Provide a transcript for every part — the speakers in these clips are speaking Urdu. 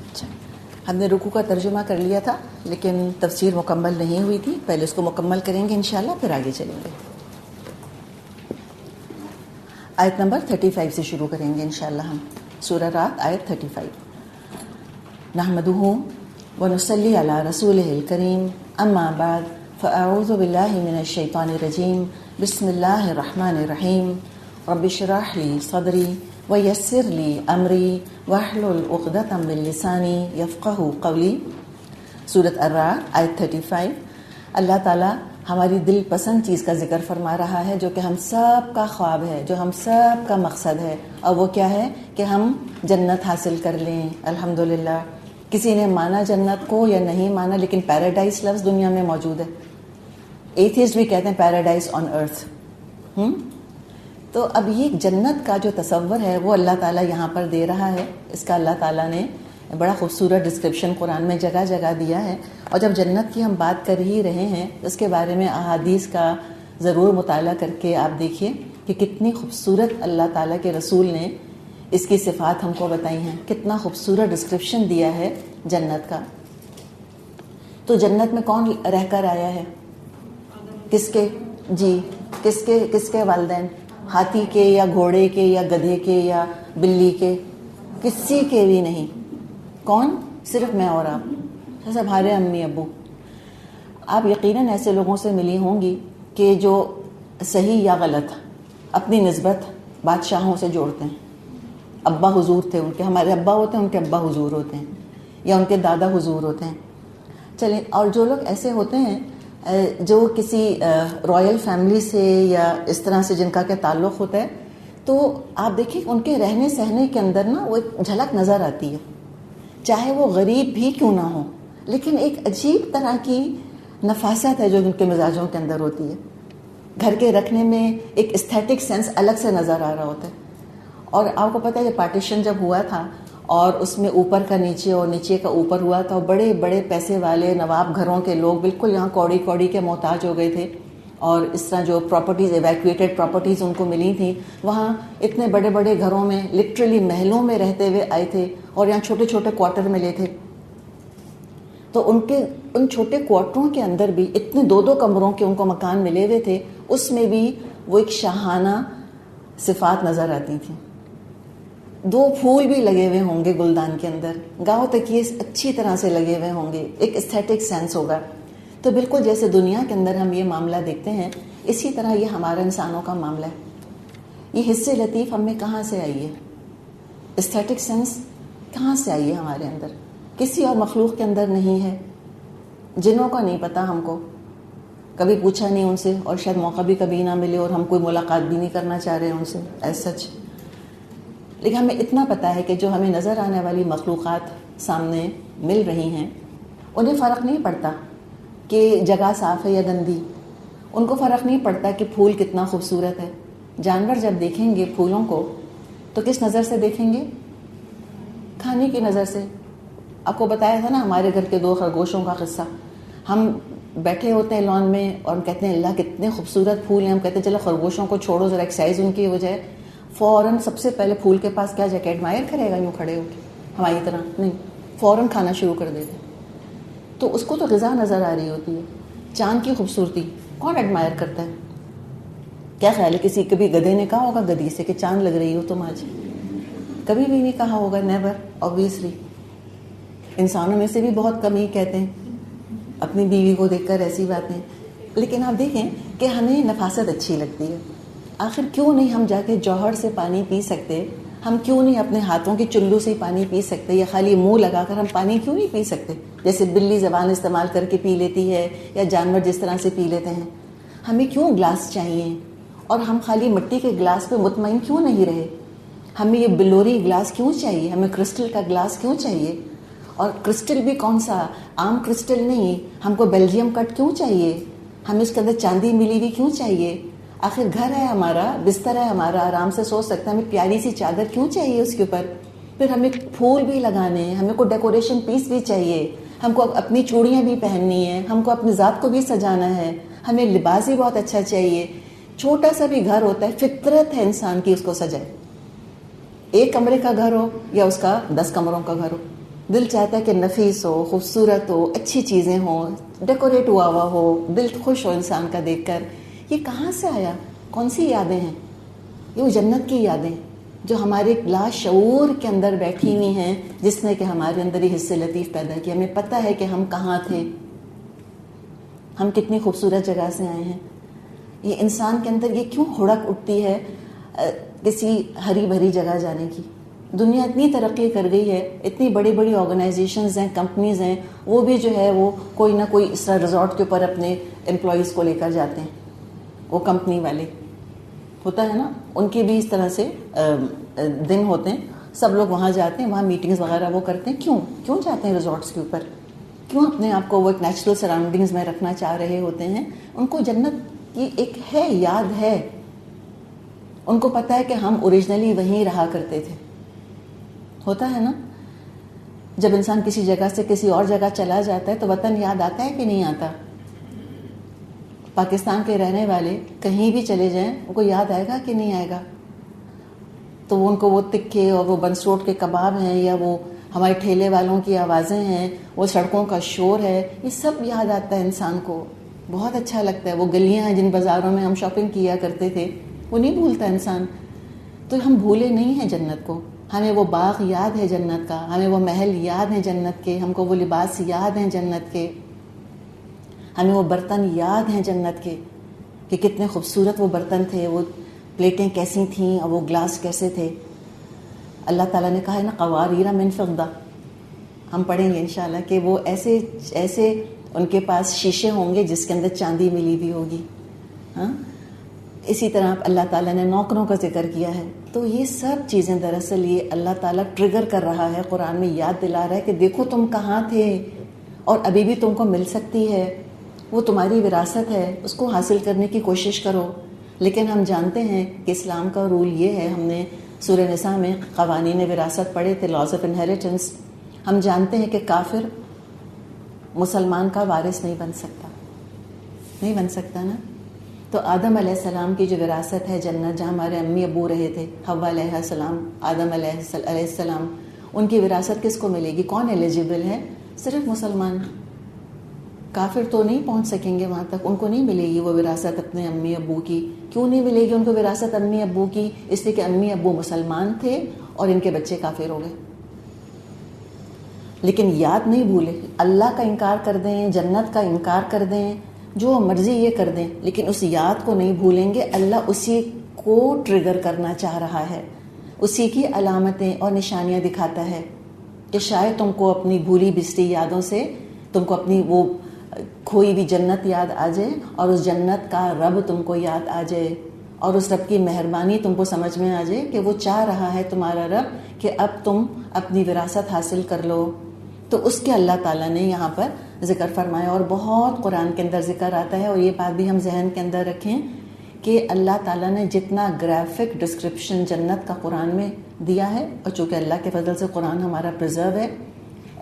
اچھا، ہم نے رکوع کا ترجمہ کر لیا تھا لیکن تفسیر مکمل نہیں ہوئی تھی. پہلے اس کو مکمل کریں گے انشاءاللہ، پھر آگے چلیں گے. آیت نمبر 35 سے شروع کریں گے انشاءاللہ ہم. سورہ رات آیت 35. نحمدہ ونصلی علی رسولہ الکریم، اما بعد فاعوذ باللہ من الشیطان الرجیم، بسم اللہ الرحمن الرحیم. رب اشرح لی صدری ویسر لی امری واحلل عقدۃ من لسانی یفقہوا قولی. سورۃ الرعد آیت 35. اللہ تعالیٰ ہماری دل پسند چیز کا ذکر فرما رہا ہے جو کہ ہم سب کا خواب ہے، جو ہم سب کا مقصد ہے، اور وہ کیا ہے کہ ہم جنت حاصل کر لیں. الحمدللہ. کسی نے مانا جنت کو یا نہیں مانا، لیکن پیراڈائز لفظ دنیا میں موجود ہے. ایتھیسٹ بھی کہتے ہیں پیراڈائز آن ارتھ. تو اب یہ جنت کا جو تصور ہے وہ اللہ تعالیٰ یہاں پر دے رہا ہے. اس کا اللہ تعالیٰ نے بڑا خوبصورت ڈسکرپشن قرآن میں جگہ جگہ دیا ہے. اور جب جنت کی ہم بات کر ہی رہے ہیں اس کے بارے میں احادیث کا ضرور مطالعہ کر کے آپ دیکھیے کہ کتنی خوبصورت اللہ تعالیٰ کے رسول نے اس کی صفات ہم کو بتائی ہیں. کتنا خوبصورت ڈسکرپشن دیا ہے جنت کا. تو جنت میں کون رہ کر آیا ہے؟ کس کے؟ جی کس کے والدین؟ ہاتھی کے یا گھوڑے کے یا گدھے کے یا بلی کے؟ کسی کے بھی نہیں. کون؟ صرف میں اور آپ، سب ہمارے امی ابو. آپ یقیناً ایسے لوگوں سے ملی ہوں گی کہ جو صحیح یا غلط اپنی نسبت بادشاہوں سے جوڑتے ہیں. ابا حضور تھے ان کے، ہمارے ابا ہوتے ہیں ان کے ابا حضور ہوتے ہیں، یا ان کے دادا حضور ہوتے ہیں. چلیں، اور جو لوگ ایسے ہوتے ہیں جو کسی رائل فیملی سے یا اس طرح سے جن کا کہ تعلق ہوتا ہے، تو آپ دیکھیں ان کے رہنے سہنے کے اندر نا وہ ایک جھلک نظر آتی ہے. چاہے وہ غریب بھی کیوں نہ ہو، لیکن ایک عجیب طرح کی نفاست ہے جو ان کے مزاجوں کے اندر ہوتی ہے. گھر کے رکھنے میں ایک استھیٹک سینس الگ سے نظر آ رہا ہوتا ہے. اور آپ کو پتہ ہے کہ پارٹیشن جب ہوا تھا اور اس میں اوپر کا نیچے اور نیچے کا اوپر ہوا تھا، اور بڑے بڑے پیسے والے نواب گھروں کے لوگ بالکل یہاں کوڑی کوڑی کے محتاج ہو گئے تھے. اور اس طرح جو پراپرٹیز ایویکویٹڈ پراپرٹیز ان کو ملی تھیں، وہاں اتنے بڑے بڑے گھروں میں لٹرلی محلوں میں رہتے ہوئے آئے تھے، اور یہاں چھوٹے چھوٹے کوارٹر ملے تھے. تو ان چھوٹے کوارٹروں کے اندر بھی اتنے دو کمروں کے ان کو مکان ملے ہوئے تھے، اس میں بھی وہ ایک شاہانہ صفات نظر آتی تھیں. 2 پھول بھی لگے ہوئے ہوں گے گلدان کے اندر، گاؤں تک یہ اچھی طرح سے لگے ہوئے ہوں گے، ایک استھیٹک سینس ہوگا. تو بالکل جیسے دنیا کے اندر ہم یہ معاملہ دیکھتے ہیں، اسی طرح یہ ہمارا انسانوں کا معاملہ ہے. یہ حصے لطیف ہم میں کہاں سے آئی ہے؟ استھیٹک سینس کہاں سے آئی ہے ہمارے اندر؟ کسی اور مخلوق کے اندر نہیں ہے. جنوں کا نہیں پتہ، ہم کو کبھی پوچھا نہیں ان سے، اور شاید موقع بھی کبھی نہ ملے، اور ہم کوئی ملاقات بھی نہیں کرنا چاہ رہے ان سے ایز سچ. لیکن ہمیں اتنا پتہ ہے کہ جو ہمیں نظر آنے والی مخلوقات سامنے مل رہی ہیں، انہیں فرق نہیں پڑتا کہ جگہ صاف ہے یا گندی. ان کو فرق نہیں پڑتا کہ پھول کتنا خوبصورت ہے. جانور جب دیکھیں گے پھولوں کو تو کس نظر سے دیکھیں گے؟ کھانے کی نظر سے. آپ کو بتایا تھا نا ہمارے گھر کے 2 خرگوشوں کا قصہ. ہم بیٹھے ہوتے ہیں لان میں اور ہم کہتے ہیں اللہ کتنے خوبصورت پھول ہیں. ہم کہتے ہیں چلو خرگوشوں کو چھوڑو، ذرا ایکسرسائز ان کی ہو جائے. فوراً سب سے پہلے پھول کے پاس کیا جاکے ایڈمائر کرے گا یوں کھڑے ہو کے؟ ہماری طرح نہیں، فوراً کھانا شروع کر دیتے. تو اس کو تو غذا نظر آ رہی ہوتی ہے. چاند کی خوبصورتی کون ایڈمائر کرتا ہے؟ کیا خیال ہے کسی کبھی گدھے نے کہا ہوگا گدھی سے کہ چاند لگ رہی ہو تم آج؟ کبھی بھی نہیں کہا ہوگا، نیور. آبویسلی انسانوں میں سے بھی بہت کم ہی کہتے ہیں اپنی بیوی کو دیکھ کر ایسی باتیں. لیکن آپ دیکھیں کہ ہمیں نفاست اچھی لگتی ہے. آخر کیوں نہیں ہم جا کے جوہر سے پانی پی سکتے؟ ہم کیوں نہیں اپنے ہاتھوں کے چلو سے پانی پی سکتے؟ یا خالی منہ لگا کر ہم پانی کیوں نہیں پی سکتے؟ جیسے بلی زبان استعمال کر کے پی لیتی ہے یا جانور جس طرح سے پی لیتے ہیں. ہمیں کیوں گلاس چاہیے؟ اور ہم خالی مٹی کے گلاس پہ مطمئن کیوں نہیں رہے؟ ہمیں یہ بلوری گلاس کیوں چاہیے؟ ہمیں کرسٹل کا گلاس کیوں چاہیے؟ اور کرسٹل بھی کون سا؟ عام کرسٹل نہیں. ہم کو بیلجیم کٹ کیوں چاہیے؟ ہمیں اس کے اندر چاندی ملی ہوئی کیوں چاہیے؟ آخر گھر ہے ہمارا، بستر ہے ہمارا، آرام سے سو سکتا ہے. ہمیں پیاری سی چادر کیوں چاہیے اس کے اوپر؟ پھر ہمیں پھول بھی لگانے ہیں، ہمیں کوئی ڈیکوریشن پیس بھی چاہیے، ہم کو اپنی چوڑیاں بھی پہننی ہیں، ہم کو اپنی ذات کو بھی سجانا ہے، ہمیں لباس بھی بہت اچھا چاہیے. چھوٹا سا بھی گھر ہوتا ہے، فطرت ہے انسان کی اس کو سجائے. 1 کمرے کا گھر ہو یا اس کا 10 کمروں کا گھر ہو، دل چاہتا ہے کہ نفیس ہو، خوبصورت ہو، اچھی چیزیں ہوں، ڈیکوریٹ ہوا ہوا ہو، دل خوش ہو انسان کا دیکھ کر. یہ کہاں سے آیا؟ کون سی یادیں ہیں؟ یہ وہ جنت کی یادیں جو ہمارے لاشعور کے اندر بیٹھی ہوئی ہیں، جس نے کہ ہمارے اندر یہ حس لطیف پیدا کیا. ہمیں پتہ ہے کہ ہم کہاں تھے، ہم کتنی خوبصورت جگہ سے آئے ہیں. یہ انسان کے اندر یہ کیوں ہڑک اٹھتی ہے کسی ہری بھری جگہ جانے کی؟ دنیا اتنی ترقی کر گئی ہے، اتنی بڑی بڑی آرگنائزیشنز ہیں، کمپنیز ہیں، وہ بھی جو ہے وہ کوئی نہ کوئی اس طرح ریزورٹ کے اوپر اپنے امپلائیز کو لے کر جاتے ہیں. وہ کمپنی والے ہوتا ہے نا، ان کے بھی اس طرح سے دن ہوتے ہیں، سب لوگ وہاں جاتے ہیں، وہاں میٹنگز وغیرہ وہ کرتے ہیں. کیوں جاتے ہیں ریزورٹس کے اوپر؟ کیوں اپنے آپ کو وہ ایک نیچرل سراؤنڈنگز میں رکھنا چاہ رہے ہوتے ہیں؟ ان کو جنت کی ایک ہے، یاد ہے. ان کو پتہ ہے کہ ہم اوریجنلی وہیں رہا کرتے تھے. ہوتا ہے نا، جب انسان کسی جگہ سے کسی اور جگہ چلا جاتا ہے تو وطن یاد آتا ہے کہ نہیں آتا؟ پاکستان کے رہنے والے کہیں بھی چلے جائیں، ان کو یاد آئے گا کہ نہیں آئے گا؟ تو ان کو وہ تکے اور وہ بنسروٹ کے کباب ہیں، یا وہ ہمارے ٹھیلے والوں کی آوازیں ہیں، وہ سڑکوں کا شور ہے، یہ سب یاد آتا ہے انسان کو. بہت اچھا لگتا ہے. وہ گلیاں ہیں جن بازاروں میں ہم شاپنگ کیا کرتے تھے، وہ نہیں بھولتا انسان. تو ہم بھولے نہیں ہیں جنت کو. ہمیں وہ باغ یاد ہے جنت کا، ہمیں وہ محل یاد ہیں جنت کے، ہم کو وہ لباس یاد ہیں جنت کے، ہمیں وہ برتن یاد ہیں جنت کے کہ کتنے خوبصورت وہ برتن تھے، وہ پلیٹیں کیسی تھیں اور وہ گلاس کیسے تھے. اللہ تعالیٰ نے کہا ہے نا، قواریر من فضہ. ہم پڑھیں گے انشاءاللہ کہ وہ ایسے ان کے پاس شیشے ہوں گے جس کے اندر چاندی ملی ہوئی ہوگی. ہاں، اسی طرح اللہ تعالیٰ نے نوکروں کا ذکر کیا ہے. تو یہ سب چیزیں دراصل یہ اللہ تعالیٰ ٹریگر کر رہا ہے، قرآن میں یاد دلا رہا ہے کہ دیکھو تم کہاں تھے اور ابھی بھی تم کو مل سکتی ہے. وہ تمہاری وراثت ہے، اس کو حاصل کرنے کی کوشش کرو. لیکن ہم جانتے ہیں کہ اسلام کا رول یہ ہے، ہم نے سورہ نساء میں قوانین وراثت پڑھے تھے، لاز آف انہیریٹنس. ہم جانتے ہیں کہ کافر مسلمان کا وارث نہیں بن سکتا نا. تو آدم علیہ السلام کی جو وراثت ہے جنت، جہاں ہمارے امی ابو رہے تھے، حوا علیہ السلام، آدم علیہ السلام، ان کی وراثت کس کو ملے گی؟ کون ایلیجیبل ہے؟ صرف مسلمان. کافر تو نہیں پہنچ سکیں گے وہاں تک، ان کو نہیں ملے گی وہ وراثت اپنے امی ابو کی. کیوں نہیں ملے گی ان کو وراثت امی ابو کی؟ اس لیے کہ امی ابو مسلمان تھے اور ان کے بچے کافر ہو گئے. لیکن یاد نہیں بھولے. اللہ کا انکار کر دیں، جنت کا انکار کر دیں، جو مرضی یہ کر دیں، لیکن اس یاد کو نہیں بھولیں گے. اللہ اسی کو ٹریگر کرنا چاہ رہا ہے، اسی کی علامتیں اور نشانیاں دکھاتا ہے کہ شاید تم کو اپنی بھولی بسری یادوں سے تم کو اپنی وہ کھوئی بھی جنت یاد آ جائے، اور اس جنت کا رب تم کو یاد آ جائے، اور اس رب کی مہربانی تم کو سمجھ میں آ جائے کہ وہ چاہ رہا ہے تمہارا رب کہ اب تم اپنی وراثت حاصل کر لو. تو اس کے اللہ تعالیٰ نے یہاں پر ذکر فرمایا، اور بہت قرآن کے اندر ذکر آتا ہے. اور یہ بات بھی ہم ذہن کے اندر رکھیں کہ اللہ تعالیٰ نے جتنا گرافک ڈسکرپشن جنت کا قرآن میں دیا ہے، اور چونکہ اللہ کے فضل سے قرآن ہمارا پرزرو ہے،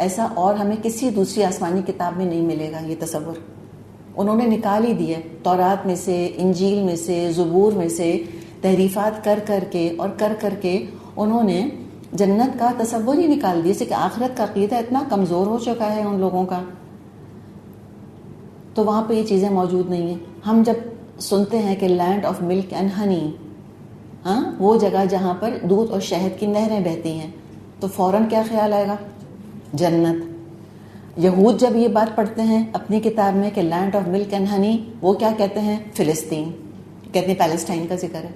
ایسا اور ہمیں کسی دوسری آسمانی کتاب میں نہیں ملے گا. یہ تصور انہوں نے نکال ہی دیا تورات میں سے، انجیل میں سے، زبور میں سے تحریفات کر کے انہوں نے جنت کا تصور ہی نکال دیا. جیسے کہ آخرت کا عقیدہ اتنا کمزور ہو چکا ہے ان لوگوں کا، تو وہاں پہ یہ چیزیں موجود نہیں ہیں. ہم جب سنتے ہیں کہ land of milk and honey, ہاں، وہ جگہ جہاں پر دودھ اور شہد کی نہریں بہتی ہیں، تو فوراً کیا خیال آئے گا؟ جنت. یہود جب یہ بات پڑھتے ہیں اپنی کتاب میں کہ land of milk and honey, وہ کیا کہتے ہیں؟ فلسطین کہتے ہیں، پیلسٹائن کا ذکر ہے.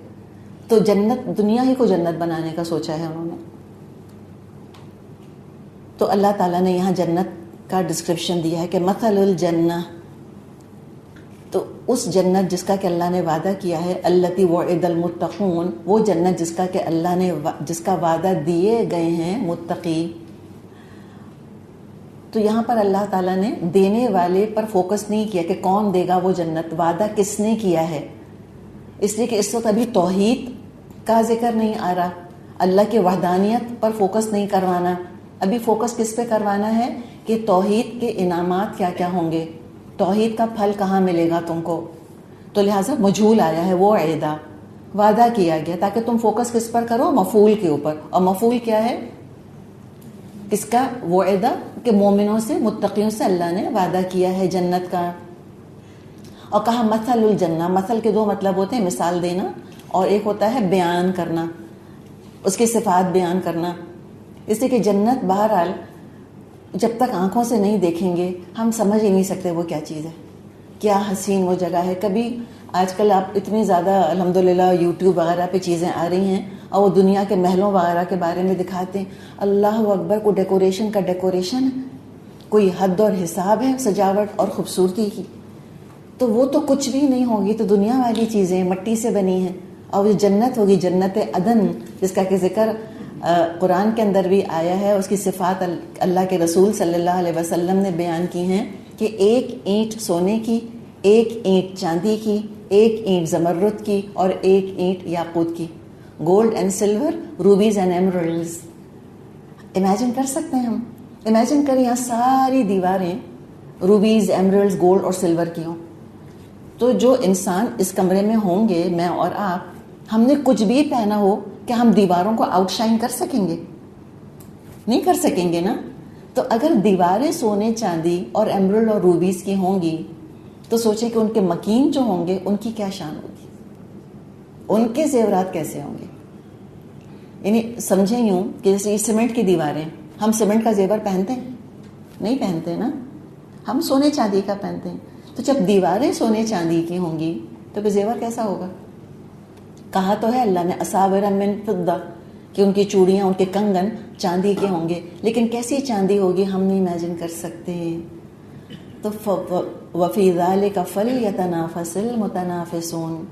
تو جنت، دنیا ہی کو جنت بنانے کا سوچا ہے انہوں نے. تو اللہ تعالیٰ نے یہاں جنت کا ڈسکرپشن دیا ہے کہ مثل الجنہ، تو اس جنت جس کا کہ اللہ نے وعدہ کیا ہے، التی وعد المتقون، وہ جنت جس کا کہ اللہ نے جس کا وعدہ دیے گئے ہیں متقی. تو یہاں پر اللہ تعالیٰ نے دینے والے پر فوکس نہیں کیا کہ کون دے گا وہ جنت، وعدہ کس نے کیا ہے. اس لیے کہ اس وقت ابھی توحید کا ذکر نہیں آ رہا، اللہ کے وحدانیت پر فوکس نہیں کروانا. ابھی فوکس کس پہ کروانا ہے کہ توحید کے انعامات کیا کیا ہوں گے، توحید کا پھل کہاں ملے گا تم کو. تو لہٰذا مجھول آیا ہے، وہ عیدہ وعدہ کیا گیا تاکہ تم فوکس کس پر کرو؟ مفعول کے اوپر. اور مفعول کیا ہے؟ کس کا وعدہ؟ کہ مومنوں سے، متقیوں سے اللہ نے وعدہ کیا ہے جنت کا. اور کہا مثل الجنہ. مثل کے دو مطلب ہوتے ہیں، مثال دینا اور ایک ہوتا ہے بیان کرنا، اس کی صفات بیان کرنا. اس لیے کہ جنت بہرحال جب تک آنکھوں سے نہیں دیکھیں گے ہم سمجھ ہی نہیں سکتے وہ کیا چیز ہے، کیا حسین وہ جگہ ہے. کبھی آج کل آپ اتنی زیادہ الحمدللہ یوٹیوب وغیرہ پہ چیزیں آ رہی ہیں اور وہ دنیا کے محلوں وغیرہ کے بارے میں دکھاتے ہیں، اللہ اکبر، کو ڈیکوریشن کا ڈیکوریشن ہے، کوئی حد اور حساب ہے سجاوٹ اور خوبصورتی کی. تو وہ تو کچھ بھی نہیں ہوگی، تو دنیا والی چیزیں مٹی سے بنی ہیں. اور وہ جنت ہوگی، جنت عدن، جس کا کہ ذکر قرآن کے اندر بھی آیا ہے. اس کی صفات اللہ کے رسول صلی اللہ علیہ وسلم نے بیان کی ہیں کہ ایک اینٹ سونے کی، ایک اینٹ چاندی کی، ایک اینٹ زمرد کی اور ایک اینٹ یاقوت کی. Gold and silver, rubies and emeralds. Imagine کر سکتے ہیں ہم؟ امیجن کریں یہاں ساری دیواریں روبیز، ایمرلڈز، گولڈ اور سلور کی ہوں. تو جو انسان اس کمرے میں ہوں گے، میں اور آپ، ہم نے کچھ بھی پہنا ہو کہ ہم دیواروں کو آؤٹ شائن کر سکیں گے؟ نہیں کر سکیں گے نا. تو اگر دیواریں سونے، چاندی اور ایمرلڈ اور روبیز کی ہوں گی تو سوچیں کہ ان کے مکین جو ہوں گے ان کی کیا شان ہوگی، ان کے زیورات کیسے ہوں گے. یعنی سمجھیں یوں کہ جیسے یہ سیمنٹ کی دیواریں، ہم سیمنٹ کا زیور پہنتے ہیں؟ نہیں پہنتے نا، ہم سونے چاندی کا پہنتے ہیں. تو جب دیواریں سونے چاندی کی ہوں گی تو پھر زیور کیسا ہوگا؟ کہا تو ہے اللہ نے اصابر من فضہ، کہ ان کی چوڑیاں، ان کے کنگن چاندی کے ہوں گے، لیکن کیسی چاندی ہوگی ہم نہیں امیجن کر سکتے. تو وفی ذالک فلیتنافس المتنافسون،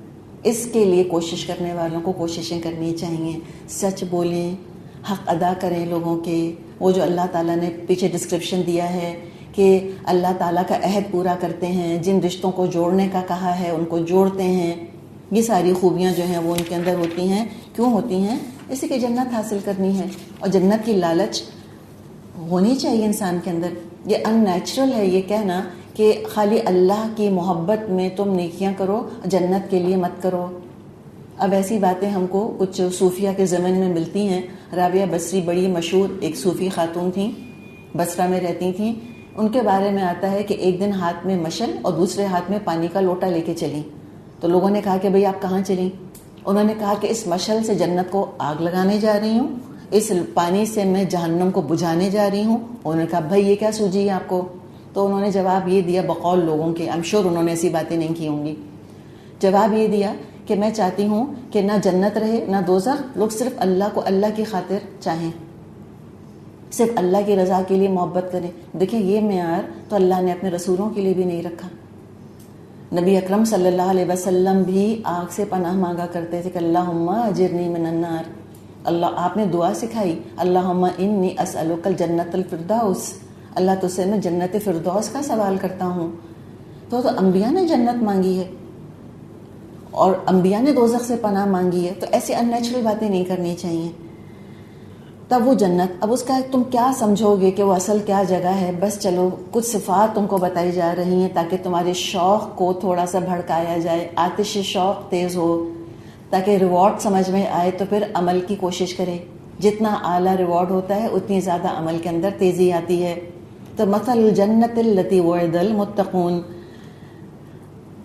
اس کے لیے کوشش کرنے والوں کو کوششیں کرنی چاہیے. سچ بولیں، حق ادا کریں لوگوں کے. وہ جو اللہ تعالیٰ نے پیچھے ڈسکرپشن دیا ہے کہ اللہ تعالیٰ کا عہد پورا کرتے ہیں، جن رشتوں کو جوڑنے کا کہا ہے ان کو جوڑتے ہیں. یہ ساری خوبیاں جو ہیں وہ ان کے اندر ہوتی ہیں. کیوں ہوتی ہیں؟ اسی کہ جنت حاصل کرنی ہے اور جنت کی لالچ ہونی چاہیے انسان کے اندر. یہ ان نیچرل ہے یہ کہنا کہ خالی اللہ کی محبت میں تم نیکیاں کرو، جنت کے لیے مت کرو. اب ایسی باتیں ہم کو کچھ صوفیہ کے زمن میں ملتی ہیں. رابعہ بصری بڑی مشہور ایک صوفی خاتون تھیں، بصرہ میں رہتی تھیں. ان کے بارے میں آتا ہے کہ ایک دن ہاتھ میں مشل اور دوسرے ہاتھ میں پانی کا لوٹا لے کے چلیں. تو لوگوں نے کہا کہ بھئی آپ کہاں چلیں؟ انہوں نے کہا کہ اس مشل سے جنت کو آگ لگانے جا رہی ہوں، اس پانی سے میں جہنم کو بجھانے جا رہی ہوں. انہوں نے کہا بھائی یہ کیا سوجی ہے آپ کو؟ تو انہوں نے جواب یہ دیا بقول لوگوں کے، I'm sure انہوں نے ایسی باتیں نہیں کی ہوں گی. جواب یہ دیا کہ میں چاہتی ہوں کہ نہ جنت رہے نہ دوزخ، لوگ صرف اللہ کو اللہ کی خاطر چاہیں، صرف اللہ کی رضا کے لیے محبت کریں. دیکھیں یہ معیار تو اللہ نے اپنے رسولوں کے لیے بھی نہیں رکھا. نبی اکرم صلی اللہ علیہ وسلم بھی آگ سے پناہ مانگا کرتے تھے کہ اللہم اجرنی من النار. اللہ آپ نے دعا سکھائی، اللہم انی اسألک الجنت الفردوس، اللہ تجھ سے میں جنت فردوس کا سوال کرتا ہوں. تو انبیاء نے جنت مانگی ہے اور انبیاء نے دوزخ سے پناہ مانگی ہے. تو ایسی ان نیچرل باتیں نہیں کرنی چاہیے. تب وہ جنت، اب اس کا تم کیا سمجھو گے کہ وہ اصل کیا جگہ ہے؟ بس چلو کچھ صفات تم کو بتائی جا رہی ہیں تاکہ تمہارے شوق کو تھوڑا سا بھڑکایا جائے، آتش شوق تیز ہو، تاکہ ریوارڈ سمجھ میں آئے تو پھر عمل کی کوشش کرے. جتنا اعلیٰ ریوارڈ ہوتا ہے اتنی زیادہ عمل کے اندر تیزی آتی ہے. تو مثل الجنت التی وعد المتقون،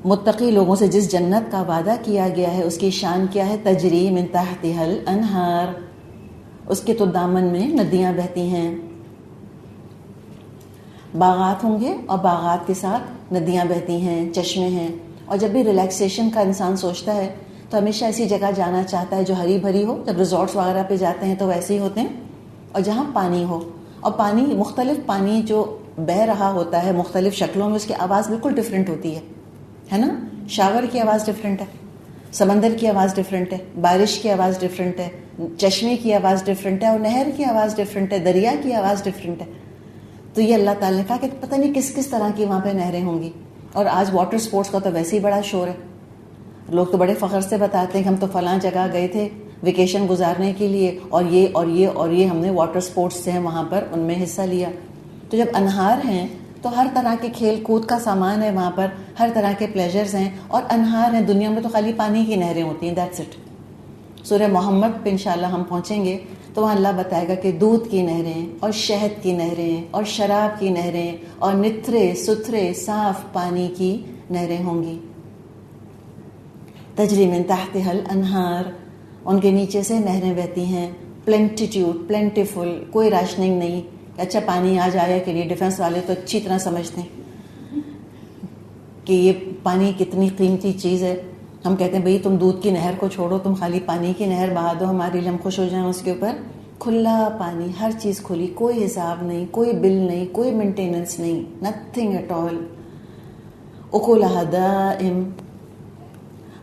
متقی لوگوں سے جس جنت کا وعدہ کیا گیا ہے اس کی شان کیا ہے؟ تجری من تحتها الانہار، اس کے تو دامن میں ندیاں بہتی ہیں. باغات ہوں گے اور باغات کے ساتھ ندیاں بہتی ہیں، چشمے ہیں. اور جب بھی ریلیکسیشن کا انسان سوچتا ہے تو ہمیشہ ایسی جگہ جانا چاہتا ہے جو ہری بھری ہو. جب ریزورٹس وغیرہ پہ جاتے ہیں تو ویسے ہی ہوتے ہیں، اور جہاں پانی ہو، اور پانی مختلف، پانی جو بہہ رہا ہوتا ہے مختلف شکلوں میں، اس کی آواز بالکل ڈفرینٹ ہوتی ہے نا. شاور کی آواز ڈفرینٹ ہے، سمندر کی آواز ڈفرینٹ ہے، بارش کی آواز ڈفرینٹ ہے، چشمے کی آواز ڈفرینٹ ہے، اور نہر کی آواز ڈفرینٹ ہے، دریا کی آواز ڈفرینٹ ہے. تو یہ اللہ تعالیٰ نے کہا کہ پتہ نہیں کس کس طرح کی وہاں پہ نہریں ہوں گی. اور آج واٹر سپورٹس کا تو ویسے ہی بڑا شور ہے. لوگ تو بڑے فخر سے بتاتے ہیں کہ ہم تو فلاں جگہ گئے تھے ویکیشن گزارنے کے لیے، اور یہ اور یہ اور یہ ہم نے واٹر سپورٹس سے ہیں وہاں پر ان میں حصہ لیا. تو جب انہار ہیں تو ہر طرح کے کھیل کود کا سامان ہے وہاں پر، ہر طرح کے پلیجرز ہیں، اور انہار ہیں. دنیا میں تو خالی پانی کی نہریں ہوتی ہیں، دیٹس اٹ. سورہ محمد پہ انشاءاللہ ہم پہنچیں گے تو وہاں اللہ بتائے گا کہ دودھ کی نہریں اور شہد کی نہریں اور شراب کی نہریں اور نتھرے ستھرے صاف پانی کی نہریں ہوں گی. تجری من تحتها الانہار، ان کے نیچے سے نہریں بہتی ہیں. پلینٹیٹیوڈ، پلینٹیفل، کوئی راشننگ نہیں. اچھا پانی آ جائے کے لیے ڈیفنس والے تو اچھی طرح سمجھتے ہیں کہ یہ پانی کتنی قیمتی چیز ہے. ہم کہتے ہیں بھئی تم دودھ کی نہر کو چھوڑو، تم خالی پانی کی نہر بہا دو ہمارے لیے، ہم خوش ہو جائیں اس کے اوپر. کھلا پانی، ہر چیز کھلی، کوئی حساب نہیں، کوئی بل نہیں، کوئی مینٹیننس نہیں، نتھنگ ایٹ آل. اکلھا دائم،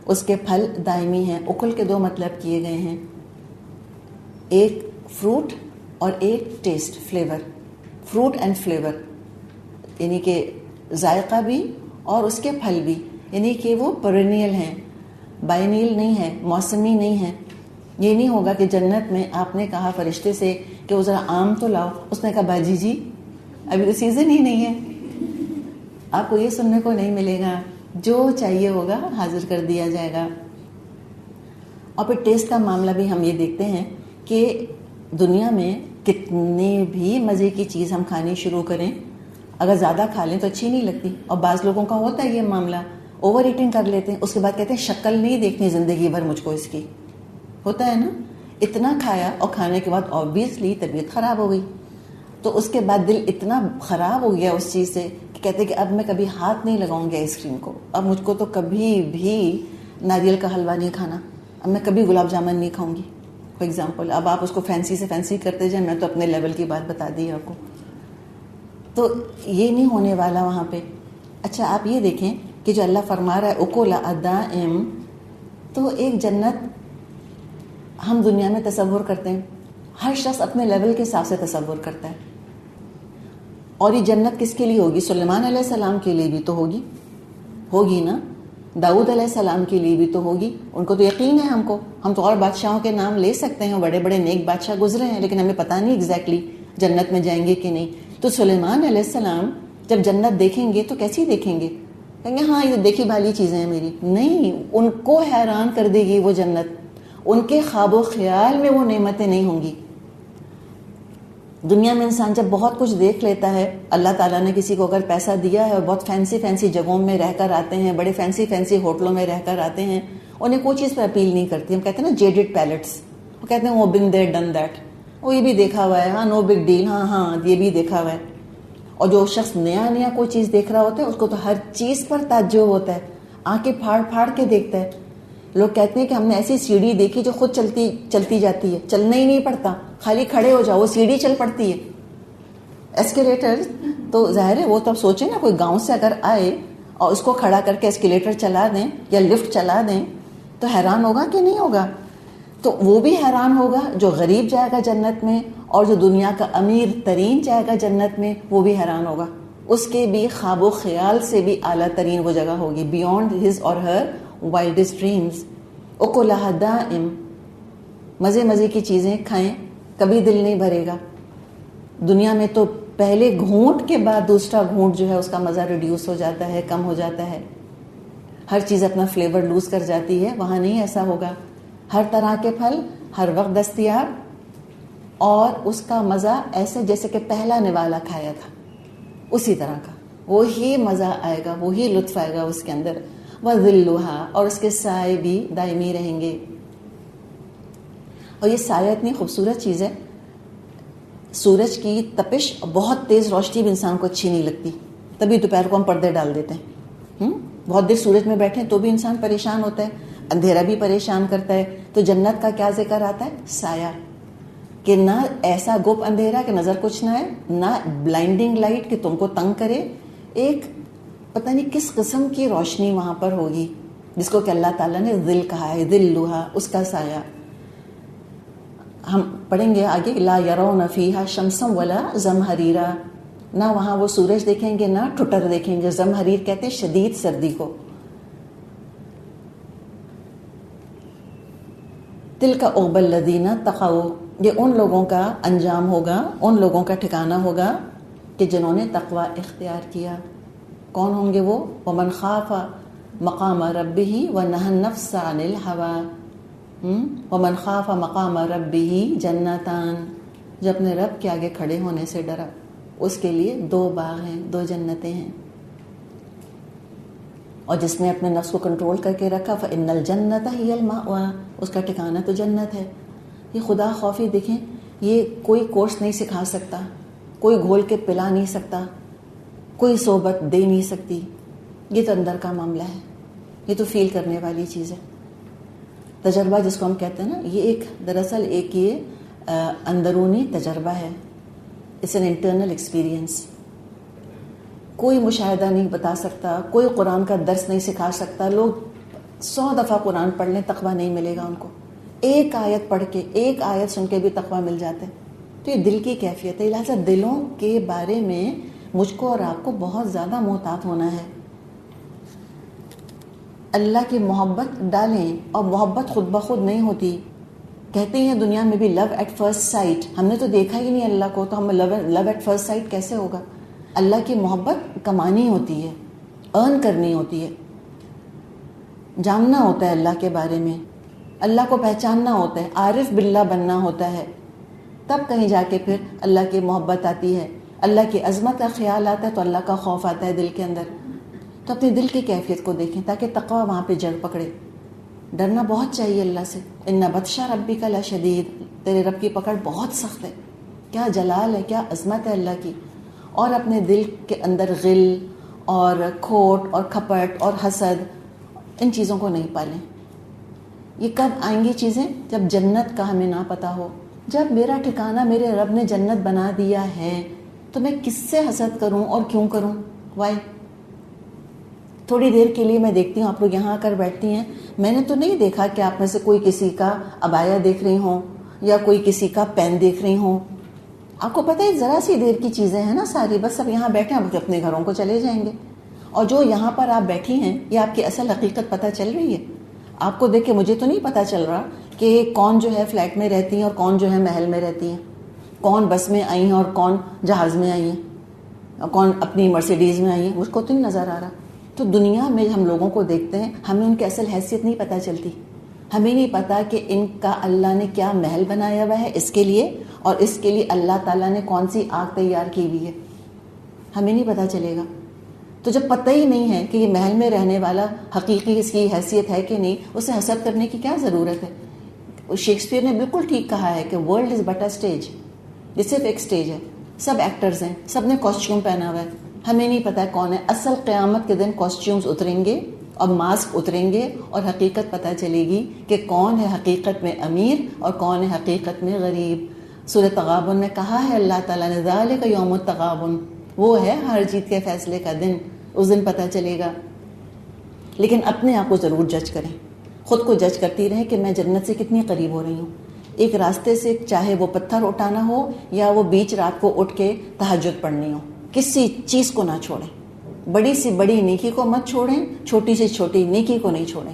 اس کے پھل دائمی ہیں. اکل کے دو مطلب کیے گئے ہیں، ایک فروٹ اور ایک test, flavour. Fruit and flavour یعنی کہ ذائقہ بھی اور اس کے پھل بھی، یعنی کہ وہ پرینیل ہیں، بائنیل نہیں ہے، موسمی نہیں ہے. یہ نہیں ہوگا کہ جنت میں آپ نے کہا فرشتے سے کہ وہ ذرا آم تو لاؤ، اس نے کہا باجی جی ابھی تو سیزن ہی نہیں ہے. آپ کو یہ سننے کو نہیں ملے گا، جو چاہیے ہوگا حاضر کر دیا جائے گا. اور پھر ٹیسٹ کا معاملہ بھی ہم یہ دیکھتے ہیں کہ دنیا میں کتنے بھی مزے کی چیز ہم کھانی شروع کریں، اگر زیادہ کھا لیں تو اچھی نہیں لگتی. اور بعض لوگوں کا ہوتا ہے یہ معاملہ، اوور ایٹنگ کر لیتے ہیں، اس کے بعد کہتے ہیں شکل نہیں دیکھنی زندگی بھر مجھ کو اس کی. ہوتا ہے نا، اتنا کھایا اور کھانے کے بعد آبویسلی طبیعت خراب ہو گئی، تو اس کے بعد دل اتنا خراب ہو گیا اس چیز سے کہ کہتے کہ اب میں کبھی ہاتھ نہیں لگاؤں گی آئس کریم کو، اب مجھ کو تو کبھی بھی ناریل کا حلوہ نہیں کھانا، اب میں کبھی گلاب جامن نہیں کھاؤں گی فار ایگزامپل. اب آپ اس کو فینسی سے فینسی کرتے جائیں، میں تو اپنے لیول کی بات بتا دی آپ کو. تو یہ نہیں ہونے والا وہاں پہ. اچھا آپ یہ دیکھیں کہ جو اللہ فرما رہا ہے اکلھا دائم، تو ایک جنت ہم دنیا میں تصور کرتے ہیں، ہر شخص اپنے لیول کے حساب سے تصور کرتا ہے. اور یہ جنت کس کے لیے ہوگی؟ سلیمان علیہ السلام کے لیے بھی تو ہوگی نا، داؤد علیہ السلام کے لیے بھی تو ہوگی. ان کو تو یقین ہے ہم کو، ہم تو اور بادشاہوں کے نام لے سکتے ہیں، بڑے بڑے نیک بادشاہ گزرے ہیں، لیکن ہمیں پتہ نہیں ایگزیکٹلی جنت میں جائیں گے کہ نہیں. تو سلیمان علیہ السلام جب جنت دیکھیں گے تو کیسی دیکھیں گے؟ کہیں گے ہاں یہ دیکھی بھالی چیزیں ہیں میری. نہیں، ان کو حیران کر دے گی وہ جنت، ان کے خواب و خیال میں وہ نعمتیں نہیں ہوں گی. دنیا میں انسان جب بہت کچھ دیکھ لیتا ہے، اللہ تعالیٰ نے کسی کو اگر پیسہ دیا ہے اور بہت فینسی جگہوں میں رہ کر آتے ہیں، بڑے فینسی ہوٹلوں میں رہ کر آتے ہیں، انہیں کوئی چیز پہ اپیل نہیں کرتی. ہم کہتے ہیں نا جیڈڈ پیلٹس، وہ کہتے ہیں وہ بن دیر ڈن دیٹ، وہ یہ بھی دیکھا ہوا ہے، ہاں نو بگ ڈیل، ہاں یہ بھی دیکھا ہوا ہے. اور جو شخص نیا کوئی چیز دیکھ رہا ہوتا ہے اس کو تو ہر چیز پر تعجب ہوتا ہے، آنکھیں پھاڑ کے دیکھتا ہے. لوگ کہتے ہیں کہ ہم نے ایسی سیڑھی دیکھی جو خود چلتی جاتی ہے، چلنا ہی نہیں پڑتا، خالی کھڑے ہو جاؤ وہ سیڑھی چل پڑتی ہے. ایسکیلیٹر تو ظاہر ہے وہ تو اب سوچیں نا، کوئی گاؤں سے اگر آئے اور اس کو کھڑا کر کے ایسکیلیٹر چلا دیں یا لفٹ چلا دیں تو حیران ہوگا کہ نہیں ہوگا؟ تو وہ بھی حیران ہوگا جو غریب جائے گا جنت میں، اور جو دنیا کا امیر ترین جائے گا جنت میں وہ بھی حیران ہوگا. اس کے بھی خواب و خیال سے بھی اعلیٰ ترین وہ جگہ ہوگی، beyond his or Hare وائلڈسٹ dreams. اکلھا دائم، مزے کی چیزیں کھائیں، کبھی دل نہیں بھرے گا. دنیا میں تو پہلے گھونٹ کے بعد دوسرا گھونٹ جو ہے اس کا مزہ ریڈیوس ہو جاتا ہے، کم ہو جاتا ہے، ہر چیز اپنا فلیور لوز کر جاتی ہے. وہاں نہیں ایسا ہوگا، ہر طرح کے پھل ہر وقت دستیاب، اور اس کا مزہ ایسے جیسے کہ پہلا نوالا کھایا تھا اسی طرح کا، وہی مزہ آئے گا، وہی لطف آئے گا اس کے اندر. وَظِلُّهَا، اور اس کے سائے بھی دائمی رہیں گے. اور یہ سایہ اتنی خوبصورت چیز ہے، سورج کی تپش بہت تیز روشنی بھی انسان کو اچھی نہیں لگتی، تبھی دوپہر کو ہم پردے ڈال دیتے ہیں. بہت دیر سورج میں بیٹھیں تو بھی انسان پریشان ہوتا ہے، اندھیرا بھی پریشان کرتا ہے. تو جنت کا کیا ذکر آتا ہے؟ سایہ، کہ نہ ایسا گپ اندھیرا کہ نظر کچھ نہ ہے، نہ بلائنڈنگ لائٹ کہ تم کو تنگ کرے. ایک پتہ نہیں کس قسم کی روشنی وہاں پر ہوگی جس کو کہ اللہ تعالیٰ نے ظل کہا ہے، ظلُّهَا، اس کا سایہ. ہم پڑھیں گے آگے، لا يرون فیہا شمسا ولا زمہریرا، نہ وہاں وہ سورج دیکھیں گے نہ ٹھٹر دیکھیں گے. زمہریر کہتے ہیں شدید سردی کو. تلک عقبی الذین اتقوا، یہ ان لوگوں کا انجام ہوگا، ان لوگوں کا ٹھکانہ ہوگا کہ جنہوں نے تقوی اختیار کیا. کون ہوں گے وہ؟ ومن خاف مقام ربہ ونہى النفس عن الہوى، وَمَنْ خَافَ مَقَامَ رَبِّهِ جَنَّتَانِ، جو اپنے رب کے آگے کھڑے ہونے سے ڈرا اس کے لیے 2 باغ ہیں، 2 جنتیں ہیں. اور جس نے اپنے نفس کو کنٹرول کر کے رکھا فَإِنَّ الْجَنَّةَ هِيَ الْمَأْوَىٰ، اس کا ٹھکانہ تو جنت ہے. یہ خدا خوفی دیکھیں، یہ کوئی کورس نہیں سکھا سکتا، کوئی گھول کے پلا نہیں سکتا، کوئی صحبت دے نہیں سکتی. یہ تو اندر کا معاملہ ہے، یہ تو فیل کرنے والی چیز ہے. تجربہ جس کو ہم کہتے ہیں نا، یہ ایک دراصل ایک یہ اندرونی تجربہ ہے. It's an internal experience. کوئی مشاہدہ نہیں بتا سکتا، کوئی قرآن کا درس نہیں سکھا سکتا. لوگ 100 دفعہ قرآن پڑھ لیں تقویٰ نہیں ملے گا ان کو. ایک آیت پڑھ کے، ایک آیت سن کے بھی تقویٰ مل جاتے. تو یہ دل کی کیفیت ہے. لہٰذا دلوں کے بارے میں مجھ کو اور آپ کو بہت زیادہ محتاط ہونا ہے. اللہ کی محبت ڈالیں، اور محبت خود بخود نہیں ہوتی. کہتے ہیں دنیا میں بھی لو ایٹ فرسٹ سائٹ، ہم نے تو دیکھا ہی نہیں اللہ کو، تو ہم لو ایٹ فرسٹ سائٹ کیسے ہوگا؟ اللہ کی محبت کمانی ہوتی ہے، ارن کرنی ہوتی ہے، جاننا ہوتا ہے اللہ کے بارے میں، اللہ کو پہچاننا ہوتا ہے، عارف باللہ بننا ہوتا ہے. تب کہیں جا کے پھر اللہ کی محبت آتی ہے، اللہ کی عظمت کا خیال آتا ہے، تو اللہ کا خوف آتا ہے دل کے اندر. تو اپنے دل کی کیفیت کو دیکھیں تاکہ تقویٰ وہاں پہ جڑ پکڑے. ڈرنا بہت چاہیے اللہ سے. ان بطش ربک لشدید، تیرے رب کی پکڑ بہت سخت ہے. کیا جلال ہے، کیا عظمت ہے اللہ کی. اور اپنے دل کے اندر غل اور کھوٹ اور کھپٹ اور حسد، ان چیزوں کو نہیں پالیں. یہ کب آئیں گی چیزیں؟ جب جنت کا ہمیں نہ پتہ ہو. جب میرا ٹھکانہ میرے رب نے جنت بنا دیا ہے تو میں کس سے حسد کروں اور کیوں کروں؟ وائی؟ تھوڑی دیر کے لیے میں دیکھتی ہوں آپ لوگ یہاں آ کر بیٹھتی ہیں، میں نے تو نہیں دیکھا کہ آپ میں سے کوئی کسی کا عبایا دیکھ رہی ہوں یا کوئی کسی کا پین دیکھ رہی ہوں. آپ کو پتہ ہے ذرا سی دیر کی چیزیں ہیں نا ساری، بس اب یہاں بیٹھے ہیں، اپنے گھروں کو چلے جائیں گے. اور جو یہاں پر آپ بیٹھی ہیں یہ آپ کی اصل حقیقت پتہ چل رہی ہے. آپ کو دیکھ کے مجھے تو نہیں پتہ چل رہا کہ کون جو ہے فلیٹ میں رہتی ہیں اور کون جو ہے محل میں رہتی ہیں، کون بس میں آئی ہیں اور کون جہاز میں آئی ہیں، اور کون اپنی مرسیڈیز میں آئی ہیں. مجھ کو تو نہیں نظر آ رہا. تو دنیا میں ہم لوگوں کو دیکھتے ہیں، ہمیں ان کی اصل حیثیت نہیں پتہ چلتی. ہمیں نہیں پتا کہ ان کا اللہ نے کیا محل بنایا ہوا ہے اس کے لیے، اور اس کے لیے اللہ تعالیٰ نے کون سی آگ تیار کی ہوئی ہے. ہمیں نہیں پتہ چلے گا. تو جب پتہ ہی نہیں ہے کہ یہ محل میں رہنے والا حقیقی اس کی حیثیت ہے کہ نہیں، اسے حسد کرنے کی کیا ضرورت ہے؟ شیکسپیئر نے بالکل ٹھیک کہا ہے کہ world is but a stage. یہ صرف ایک اسٹیج ہے، سب ایکٹرز ہیں، سب نے کاسٹیوم پہنا ہوا ہے. ہمیں نہیں پتا کون ہے اصل. قیامت کے دن کاسٹیومز اتریں گے اور ماسک اتریں گے اور حقیقت پتہ چلے گی کہ کون ہے حقیقت میں امیر اور کون ہے حقیقت میں غریب. سورہ تغابن میں کہا ہے اللہ تعالیٰ نے ذالک یوم التغابن، وہ ہے ہر جیت کے فیصلے کا دن، اس دن پتہ چلے گا. لیکن اپنے آپ کو ضرور جج کریں، خود کو جج کرتی رہیں کہ میں جنت سے کتنی قریب ہو رہی ہوں. ایک راستے سے چاہے وہ پتھر اٹھانا ہو یا وہ بیچ رات کو اٹھ کے تہجد پڑھنی ہو، کسی چیز کو نہ چھوڑیں. بڑی سی بڑی نیکی کو مت چھوڑیں، چھوٹی سی چھوٹی نیکی کو نہیں چھوڑیں.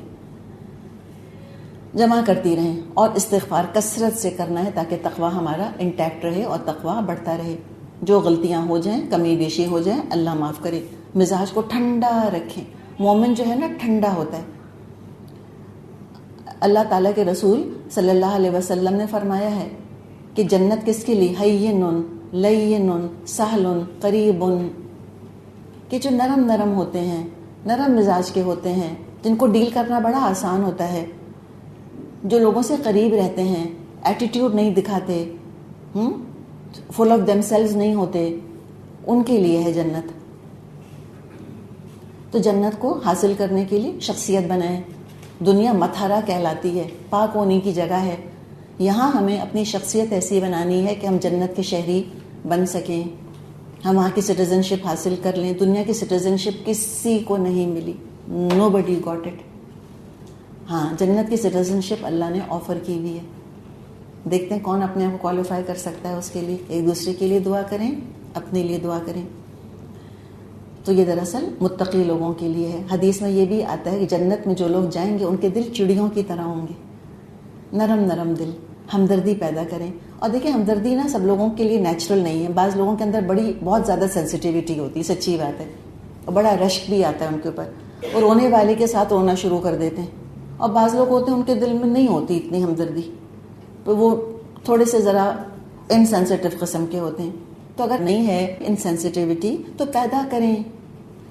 جمع کرتی رہیں اور استغفار کثرت سے کرنا ہے تاکہ تقویٰ ہمارا انٹیکٹ رہے اور تقویٰ بڑھتا رہے. جو غلطیاں ہو جائیں، کمی بیشی ہو جائیں، اللہ معاف کرے. مزاج کو ٹھنڈا رکھیں. مومن جو ہے نا ٹھنڈا ہوتا ہے. اللہ تعالیٰ کے رسول صلی اللہ علیہ وسلم نے فرمایا ہے کہ جنت کس کے لیے؟ ہین لین سہل قریب، کہ جو نرم نرم ہوتے ہیں، نرم مزاج کے ہوتے ہیں، جن کو ڈیل کرنا بڑا آسان ہوتا ہے، جو لوگوں سے قریب رہتے ہیں، ایٹیٹیوڈ نہیں دکھاتے، فل آف دیم سیلوز نہیں ہوتے، ان کے لیے ہے جنت. تو جنت کو حاصل کرنے کے لیے شخصیت بنائیں. دنیا متحرہ کہلاتی ہے، پاک ہونے کی جگہ ہے. یہاں ہمیں اپنی شخصیت ایسی بنانی ہے کہ ہم جنت کے شہری بن سکیں، ہم وہاں کی سٹیزن شپ حاصل کر لیں. دنیا کی سٹیزن شپ کسی کو نہیں ملی، نو بڈی گاٹ اٹ. ہاں جنت کی سٹیزن شپ اللہ نے آفر کی ہوئی ہے. دیکھتے ہیں کون اپنے آپ کو کوالیفائی کر سکتا ہے اس کے لیے. ایک دوسرے کے لیے دعا کریں، اپنے لیے دعا کریں. تو یہ دراصل متقی لوگوں کے لیے ہے. حدیث میں یہ بھی آتا ہے کہ جنت میں جو لوگ جائیں گے ان کے دل چڑیوں کی طرح ہوں گے، نرم نرم دل. ہمدردی پیدا کریں. اور دیکھیں ہمدردی نا سب لوگوں کے لیے نیچرل نہیں ہے. بعض لوگوں کے اندر بہت زیادہ سینسٹیوٹی ہوتی ہے، سچی بات ہے، اور بڑا رشک بھی آتا ہے ان کے اوپر، اور رونے والے کے ساتھ رونا شروع کر دیتے ہیں. اور بعض لوگ ہوتے ہیں ان کے دل میں نہیں ہوتی اتنی ہمدردی، تو وہ تھوڑے سے ذرا انسینسٹیو قسم کے ہوتے ہیں. تو اگر نہیں ہے انسینسٹیوٹی تو پیدا کریں.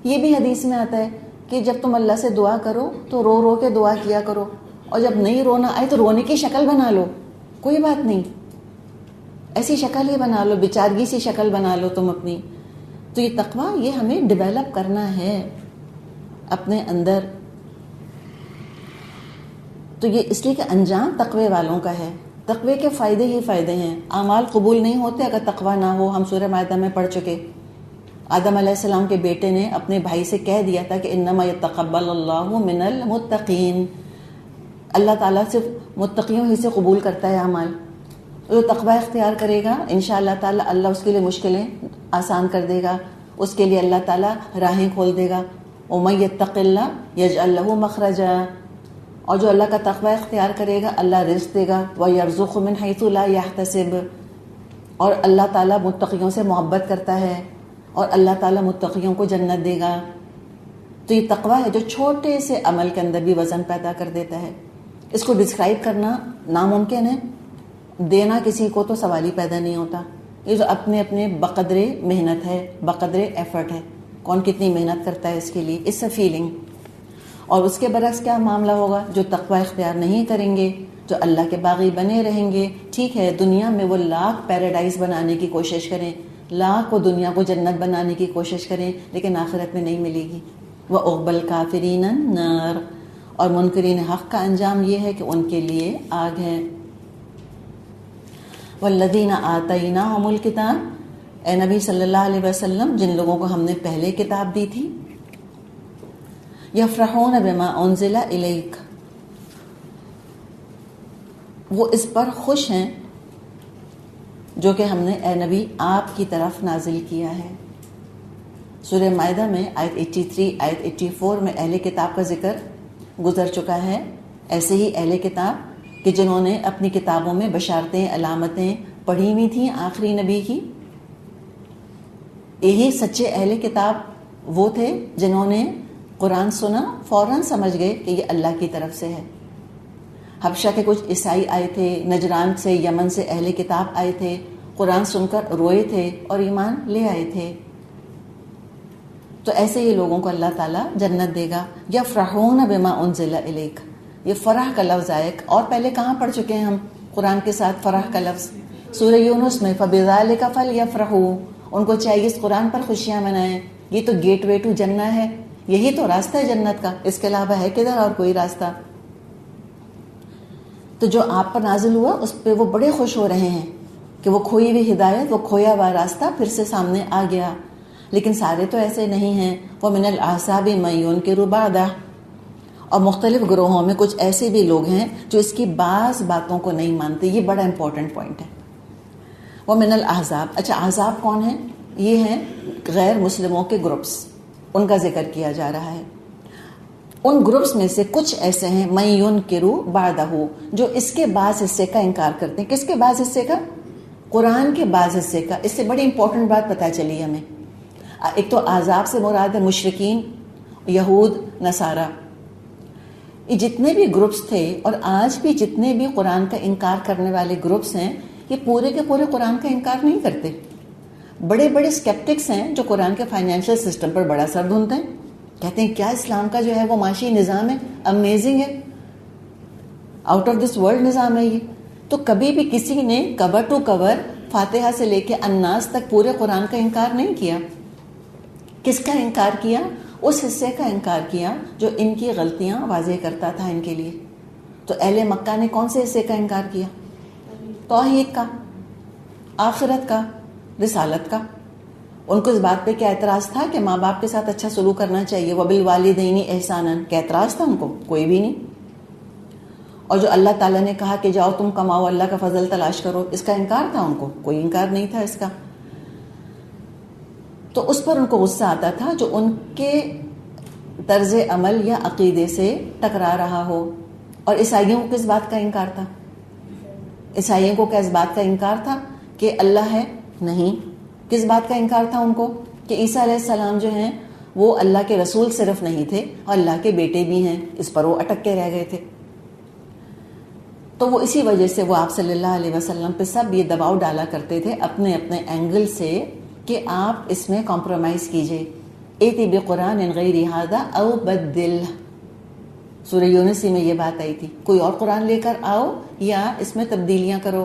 یہ بھی حدیث میں آتا ہے کہ جب تم اللہ سے دعا کرو تو رو رو کے دعا کیا کرو، اور جب نہیں رونا آئے تو رونے کی شکل بنا لو، کوئی بات نہیں، ایسی شکل ہی بنا لو، بیچارگی سی شکل بنا لو تم اپنی. تو یہ تقویٰ یہ ہمیں ڈیولپ کرنا ہے اپنے اندر. تو یہ اس لیے کہ انجام تقوی والوں کا ہے. تقوی کے فائدے ہی فائدے ہیں. اعمال قبول نہیں ہوتے اگر تقوی نہ ہو. ہم سورہ مائدہ میں پڑھ چکے، آدم علیہ السلام کے بیٹے نے اپنے بھائی سے کہہ دیا تھا کہ انما یتقبل اللہ من المتقین، اللہ تعالیٰ صرف متقیوں ہی سے قبول کرتا ہے اعمال. جو تقوی اختیار کرے گا انشاءاللہ تعالیٰ اللہ اس کے لیے مشکلیں آسان کر دے گا، اس کے لیے اللہ تعالیٰ راہیں کھول دے گا. وَمَن يَتَّقِ اللَّهَ يَجْعَل لَّهُ مَخْرَجًا، اور جو اللہ کا تقوی اختیار کرے گا اللہ رزق دے گا. وَيَرْزُقْهُ مِنْ حَيْثُ لَا يَحْتَسِبُ، اور اللہ تعالیٰ متقیوں سے محبت کرتا ہے اور اللہ تعالیٰ متقیوں کو جنت دے گا. تو یہ تقوی ہے جو چھوٹے سے عمل کے اندر بھی وزن پیدا کر دیتا ہے. اس کو ڈسکرائب کرنا ناممکن ہے، دینا کسی کو تو سوال ہی پیدا نہیں ہوتا. یہ جو اپنے اپنے بقدر محنت ہے، بقدر ایفرٹ ہے، کون کتنی محنت کرتا ہے اس کے لیے، اس سے فیلنگ. اور اس کے برعکس کیا معاملہ ہوگا؟ جو تقوی اختیار نہیں کریں گے، جو اللہ کے باغی بنے رہیں گے. ٹھیک ہے دنیا میں وہ لاکھ پیراڈائز بنانے کی کوشش کریں، لاکھ کو دنیا کو جنت بنانے کی کوشش کریں، لیکن آخرت میں نہیں ملے گی. وَأُقْبَلْ كَافِرِينَ النَّارِ، اور منکرین حق کا انجام یہ ہے کہ ان کے لیے آگ ہے. والذین آتیناہم الکتاب، اے نبی صلی اللہ علیہ وسلم جن لوگوں کو ہم نے پہلے کتاب دی تھی، یفرحون بما انزل الیک، وہ اس پر خوش ہیں جو کہ ہم نے اے نبی آپ کی طرف نازل کیا ہے. سورہ مائدہ میں آیت 83 آیت 84 میں اہل کتاب کا ذکر گزر چکا ہے. ایسے ہی اہل کتاب کہ جنہوں نے اپنی کتابوں میں بشارتیں علامتیں پڑھی ہوئی تھیں آخری نبی کی، یہی سچے اہل کتاب وہ تھے جنہوں نے قرآن سنا فوراً سمجھ گئے کہ یہ اللہ کی طرف سے ہے. حبشہ کے کچھ عیسائی آئے تھے، نجران سے یمن سے اہل کتاب آئے تھے، قرآن سن کر روئے تھے اور ایمان لے آئے تھے. تو ایسے ہی لوگوں کو اللہ تعالیٰ جنت دے گا. یفرحون بما انزل الیک، یہ فرح کا لفظ آئے، اور پہلے کہاں پڑھ چکے ہیں ہم قرآن کے ساتھ فرح کا لفظ؟ سورہ یونس میں فبذالک فلیفرحوا، ان کو چاہیے اس قرآن پر خوشیاں منائیں. یہ تو گیٹ وے ٹو جنت ہے، یہی تو راستہ ہے جنت کا، اس کے علاوہ ہے کدھر اور کوئی راستہ؟ تو جو آپ پر نازل ہوا اس پہ وہ بڑے خوش ہو رہے ہیں کہ وہ کھوئی ہوئی ہدایت، وہ کھویا ہوا راستہ پھر سے سامنے آ گیا. لیکن سارے تو ایسے نہیں ہیں. وَمِنَ الْأَحْزَابِ مَن يُنْكِرُ بَعْضَهُ، اور مختلف گروہوں میں کچھ ایسے بھی لوگ ہیں جو اس کی بعض باتوں کو نہیں مانتے. یہ بڑا امپورٹنٹ پوائنٹ ہے. وَمِنَ الْأَحْزَابِ، اچھا احزاب کون ہیں؟ یہ ہیں غیر مسلموں کے گروپس، ان کا ذکر کیا جا رہا ہے. ان گروپس میں سے کچھ ایسے ہیں مَن يُنْكِرُ بَعْضَهُ، جو اس کے بعض حصے کا انکار کرتے ہیں. کس کے بعض حصے کا؟ قرآن کے بعض حصے کا. اس سے بڑی امپورٹنٹ بات پتہ چلی ہمیں. ایک تو احزاب سے مراد ہے مشرکین، یہود، نصارہ. یہ جتنے بھی گروپس تھے اور آج بھی جتنے بھی قرآن کا انکار کرنے والے گروپس ہیں، یہ پورے کے پورے قرآن کا انکار نہیں کرتے. بڑے بڑے اسکیپٹکس ہیں جو قرآن کے فائنینشیل سسٹم پر بڑا سر دھونتے ہیں، کہتے ہیں کیا اسلام کا جو ہے وہ معاشی نظام ہے، امیزنگ ہے، آؤٹ آف دس ورلڈ نظام ہے یہ. تو کبھی بھی کسی نے کور ٹو کور فاتحہ سے لے کے الناس تک پورے قرآن کا انکار نہیں کیا. کس کا انکار کیا؟ اس حصے کا انکار کیا جو ان کی غلطیاں واضح کرتا تھا ان کے لیے. تو اہل مکہ نے کون سے حصے کا انکار کیا؟ توحید کا، آخرت کا، رسالت کا. ان کو اس بات پہ کیا اعتراض تھا کہ ماں باپ کے ساتھ اچھا سلوک کرنا چاہیے. وبالوالدین احسانا، کیا اعتراض تھا ان کو؟ کوئی بھی نہیں. اور جو اللہ تعالیٰ نے کہا کہ جاؤ تم کماؤ، اللہ کا فضل تلاش کرو، اس کا انکار تھا ان کو؟ کوئی انکار نہیں تھا اس کا. تو اس پر ان کو غصہ آتا تھا جو ان کے طرز عمل یا عقیدے سے ٹکرا رہا ہو. اور عیسائیوں کو کس بات کا انکار تھا؟ عیسائیوں کو کیا اس بات کا انکار تھا کہ اللہ ہے؟ نہیں. کس بات کا انکار تھا ان کو؟ کہ عیسیٰ علیہ السلام جو ہیں وہ اللہ کے رسول صرف نہیں تھے اور اللہ کے بیٹے بھی ہیں. اس پر وہ اٹک کے رہ گئے تھے. تو وہ اسی وجہ سے وہ آپ صلی اللہ علیہ وسلم پہ سب یہ دباؤ ڈالا کرتے تھے اپنے اپنے اینگل سے کہ آپ اس میں کمپرومائز کیجئے. ایتی بقرآن غیر ھذا او بدل. سورہ یونس میں یہ بات آئی تھی, کوئی اور قرآن لے کر آؤ یا اس میں تبدیلیاں کرو.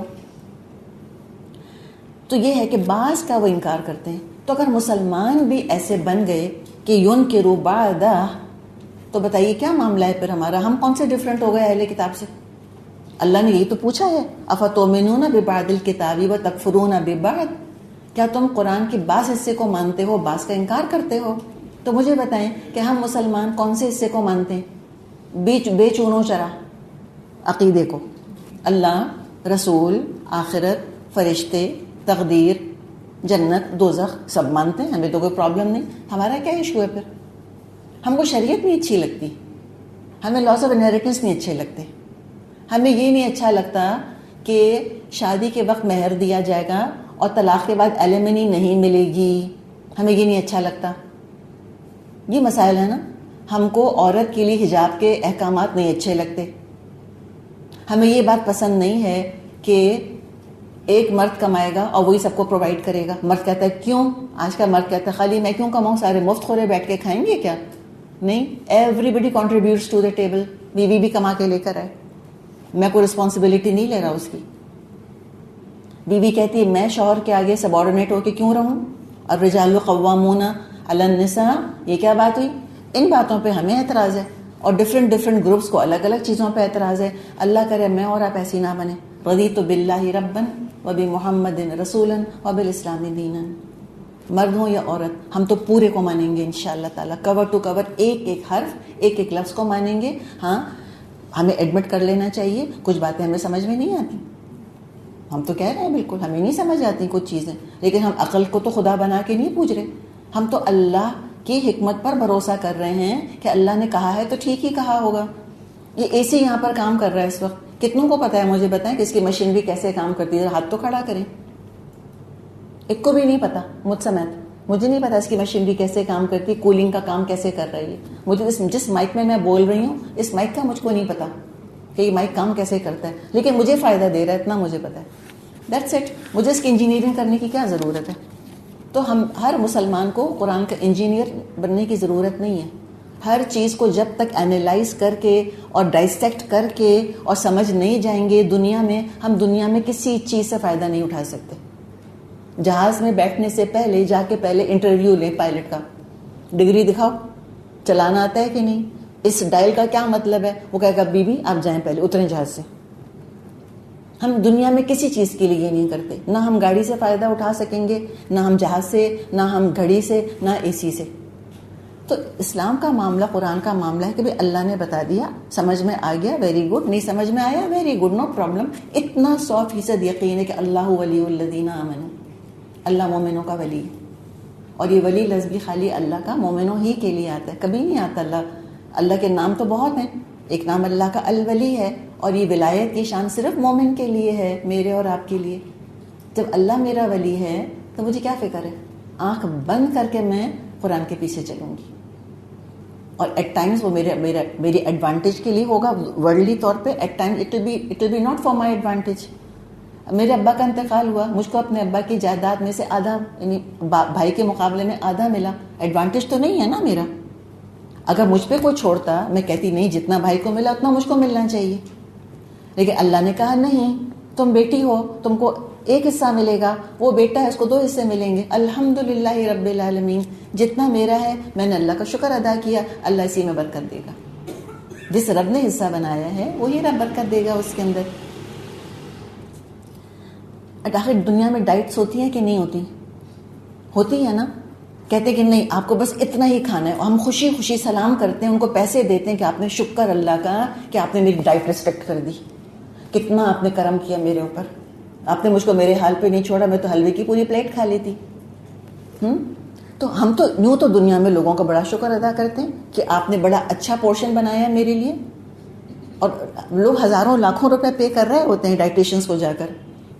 تو یہ ہے کہ بعض کا وہ انکار کرتے ہیں. تو اگر مسلمان بھی ایسے بن گئے کہ ینکروا بعدہ, تو بتائیے کیا معاملہ ہے پھر ہمارا؟ ہم کون سے ڈفرینٹ ہو گئے اہل کتاب سے؟ اللہ نے یہی تو پوچھا ہے, افتؤمنون ببعض الکتاب وتکفرون ببعض, کیا تم قرآن کے بعض حصے کو مانتے ہو, بعض کا انکار کرتے ہو؟ تو مجھے بتائیں کہ ہم مسلمان کون سے حصے کو مانتے ہیں؟ بے چونو چرا عقیدے کو. اللہ, رسول, آخرت, فرشتے, تقدیر, جنت, دوزخ سب مانتے ہیں, ہمیں تو کوئی پرابلم نہیں. ہمارا کیا ایشو ہے پھر؟ ہم کو شریعت نہیں اچھی لگتی, ہمیں لاس آف انہیریٹنس نہیں اچھے لگتے, ہمیں یہ نہیں اچھا لگتا کہ شادی کے وقت مہر دیا جائے گا اور طلاق کے بعد ایلیمنی نہیں ملے گی, ہمیں یہ نہیں اچھا لگتا. یہ مسائل ہے نا. ہم کو عورت کے لیے حجاب کے احکامات نہیں اچھے لگتے. ہمیں یہ بات پسند نہیں ہے کہ ایک مرد کمائے گا اور وہی سب کو پرووائڈ کرے گا. مرد کہتا ہے کیوں؟ آج کا مرد کہتا ہے خالی میں کیوں کماؤں, سارے مفت خورے بیٹھ کے کھائیں گے کیا؟ نہیں, everybody contributes to the table. بیوی بھی کما کے لے کر آئے, میں کوئی رسپانسبلٹی نہیں لے رہا اس کی. بیوی کہتی ہے میں شوہر کے آگے سبارڈینیٹ ہو کے کیوں رہوں؟ الرجال قوامون علی النساء, یہ کیا بات ہوئی؟ ان باتوں پہ ہمیں اعتراض ہے, اور ڈفرینٹ گروپس کو الگ الگ چیزوں پہ اعتراض ہے. اللہ کرے میں اور آپ ایسی نہ بنے. رضیت باللہ ربا وبمحمد رسولا وبالاسلام دینا. مرد ہوں یا عورت, ہم تو پورے کو مانیں گے انشاءاللہ تعالیٰ, کور ٹو کور, ایک ایک حرف, ایک ایک لفظ کو مانیں گے. ہاں, ہمیں ایڈمٹ کر لینا چاہیے کچھ باتیں ہمیں سمجھ میں نہیں آتی, ہم تو کہہ رہے ہیں بالکل ہمیں نہیں سمجھ آتی کچھ چیزیں, لیکن ہم عقل کو تو خدا بنا کے نہیں پوچھ رہے. ہم تو اللہ کی حکمت پر بھروسہ کر رہے ہیں کہ اللہ نے کہا ہے تو ٹھیک ہی کہا ہوگا. یہ اے سی یہاں پر کام کر رہا ہے اس وقت, کتنوں کو پتا ہے مجھے بتائیں کہ اس کی مشین بھی کیسے کام کرتی ہے؟ ہاتھ تو کھڑا کریں. ایک کو بھی نہیں پتا, مجھ سمیت مجھے نہیں پتا اس کی مشینری کیسے کام کرتی, کولنگ کا کام کیسے کر رہی ہے. مجھے جس مائک میں بول رہی ہوں اس مائک کا مجھ کو نہیں پتا کہ یہ مائک کام کیسے کرتا ہے, لیکن مجھے فائدہ دے رہا ہے اتنا مجھے پتا ہے. That's it. مجھے اس کی انجینئرنگ کرنے کی کیا ضرورت ہے؟ تو ہم ہر مسلمان کو قرآن کا انجینئر بننے کی ضرورت نہیں ہے. ہر چیز کو جب تک اینالائز کر کے اور ڈائسیکٹ کر کے اور سمجھ نہیں جائیں گے دنیا میں, ہم دنیا میں کسی چیز سے فائدہ نہیں اٹھا سکتے. جہاز میں بیٹھنے سے پہلے جا کے پہلے انٹرویو لیں پائلٹ کا, ڈگری دکھاؤ, چلانا آتا ہے کہ نہیں, اس ڈائل کا کیا مطلب ہے, وہ کہے گا بی بی آپ جائیں پہلے اتریں جہاز سے. ہم دنیا میں کسی چیز کے لیے یہ نہیں کرتے, نہ ہم گاڑی سے فائدہ اٹھا سکیں گے, نہ ہم جہاز سے, نہ ہم گھڑی سے, نہ اے سی سے. تو اسلام کا معاملہ, قرآن کا معاملہ ہے کہ بھائی اللہ نے بتا دیا, سمجھ میں آ گیا ویری گڈ, نہیں سمجھ میں آیا ویری گڈ, نو پرابلم. اتنا 100% یقین ہے کہ اللہ ولی الذین آمنوا, اللہ مومنوں کا ولی ہے. اور یہ ولی لفظ بھی خالی اللہ کا مومنوں ہی کے لیے آتا ہے, کبھی نہیں آتا. اللہ کے نام تو بہت ہیں, ایک نام اللہ کا الولی ہے, اور یہ ولایت کی شان صرف مومن کے لیے ہے, میرے اور آپ کے لیے. جب اللہ میرا ولی ہے تو مجھے کیا فکر ہے؟ آنکھ بند کر کے میں قرآن کے پیچھے چلوں گی, اور ایٹ ٹائمز وہ میری ایڈوانٹیج کے لیے ہوگا ورلڈلی طور پہ. At times it will be not for my advantage. میرے ابا کا انتقال ہوا, مجھ کو اپنے ابا کی جائیداد میں سے آدھا, یعنی بھائی کے مقابلے میں آدھا ملا. ایڈوانٹیج تو نہیں ہے نا میرا. اگر مجھ پہ کوئی چھوڑتا, میں کہتی نہیں جتنا بھائی کو ملا اتنا مجھ کو ملنا چاہیے, لیکن اللہ نے کہا نہیں, تم بیٹی ہو, تم کو ایک حصہ ملے گا, وہ بیٹا ہے اس کو 2 حصے ملیں گے. الحمدللہ رب العالمین, جتنا میرا ہے میں نے اللہ کا شکر ادا کیا, اللہ اسی میں برکت دے گا. جس رب نے حصہ بنایا ہے وہی رب برکت دے گا اس کے اندر. آخر دنیا میں ڈائٹس ہوتی ہیں کہ نہیں ہوتی؟ ہوتی ہے نا. کہتے کہ نہیں آپ کو بس اتنا ہی کھانا ہے, ہم خوشی خوشی سلام کرتے ہیں, ان کو پیسے دیتے ہیں کہ آپ نے شکر اللہ کا کہ آپ نے میری ڈائٹ ریسپیکٹ کر دی, کتنا آپ نے کرم کیا میرے اوپر, آپ نے مجھ کو میرے حال پہ نہیں چھوڑا, میں تو حلوے کی پوری پلیٹ کھا لیتی. تو ہم تو یوں تو دنیا میں لوگوں کا بڑا شکر ادا کرتے ہیں کہ آپ نے بڑا اچھا پورشن بنایا ہے میرے لیے, اور لوگ ہزاروں لاکھوں روپے پے کر رہے ہوتے ہیں ڈائٹیشنس کو جا کر.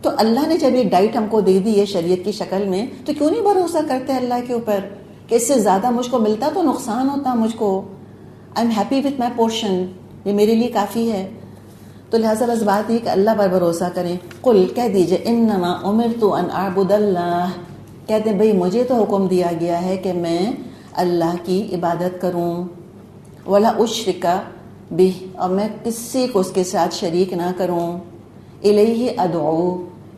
تو اللہ نے جب یہ ڈائٹ ہم کو دے دی ہے شریعت کی شکل میں, تو کیوں نہیں بھروسہ کرتے اللہ کے اوپر کہ اس سے زیادہ مجھ کو ملتا تو نقصان ہوتا مجھ کو. I am happy with my portion, یہ میرے لیے کافی ہے. تو لہٰذا بس بات یہ کہ اللہ پر بھروسہ کریں. قل کہہ دیجئے انما امرت ان اعبد اللہ، کہتے ہیں بھئی مجھے تو حکم دیا گیا ہے کہ میں اللہ کی عبادت کروں. ولا اشرک بہ، اور میں کسی کو اس کے ساتھ شریک نہ کروں. الیہ ادعو،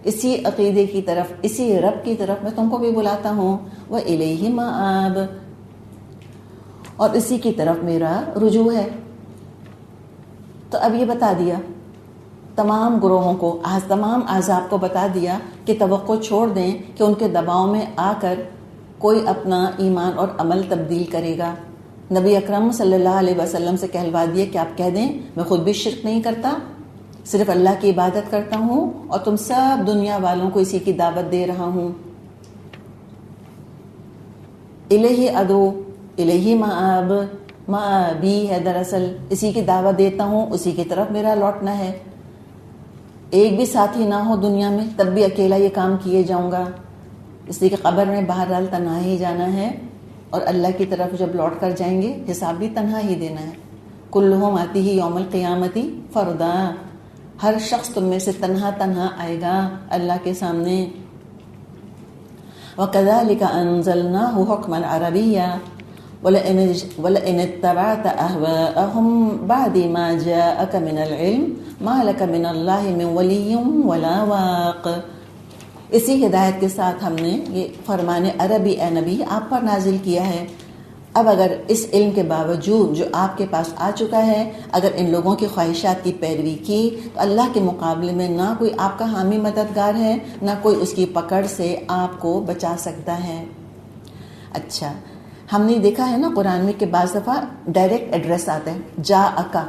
اسی عقیدے کی طرف، اسی رب کی طرف میں تم کو بھی بلاتا ہوں. وإلیہ مآب، اور اسی کی طرف میرا رجوع ہے. تو اب یہ بتا دیا تمام گروہوں کو، تمام احزاب کو بتا دیا کہ توقع چھوڑ دیں کہ ان کے دباؤ میں آ کر کوئی اپنا ایمان اور عمل تبدیل کرے گا. نبی اکرم صلی اللہ علیہ وسلم سے کہلوا دیے کہ آپ کہہ دیں میں خود بھی شرک نہیں کرتا، صرف اللہ کی عبادت کرتا ہوں اور تم سب دنیا والوں کو اسی کی دعوت دے رہا ہوں. الیہ ادعو الیہ مآب، مآبی ہے دراصل، اسی کی دعوت دیتا ہوں، اسی کی طرف میرا لوٹنا ہے. ایک بھی ساتھی نہ ہو دنیا میں تب بھی اکیلا یہ کام کیے جاؤں گا، اس لیے کہ قبر میں بہرحال تنہا ہی جانا ہے اور اللہ کی طرف جب لوٹ کر جائیں گے حساب بھی تنہا ہی دینا ہے. کلہم آتیہ یوم القیامت فردا، ہر شخص تم میں سے تنہا تنہا آئے گا اللہ کے سامنے. وَكَذَلِكَ أَنزَلْنَاهُ حُكْمًا عَرَبِيًّا وَلَئِنِ اتَّبَعْتَ أَهْوَاءَهُمْ بَعْدَ مَا جَاءَكَ مِنَ الْعِلْمِ مَا لَكَ مِنَ اللَّهِ مِنْ وَلِيٍّ وَلَا وَاقٍ. اسی ہدایت کے ساتھ ہم نے یہ فرمان عربی اے نبی آپ پر نازل کیا ہے. اب اگر اس علم کے باوجود جو آپ کے پاس آ چکا ہے اگر ان لوگوں کی خواہشات کی پیروی کی تو اللہ کے مقابلے میں نہ کوئی آپ کا حامی مددگار ہے، نہ کوئی اس کی پکڑ سے آپ کو بچا سکتا ہے. اچھا، ہم نے دیکھا ہے نا قرآن میں کہ بعض دفعہ ڈائریکٹ ایڈریس آتا ہے، جا اکا،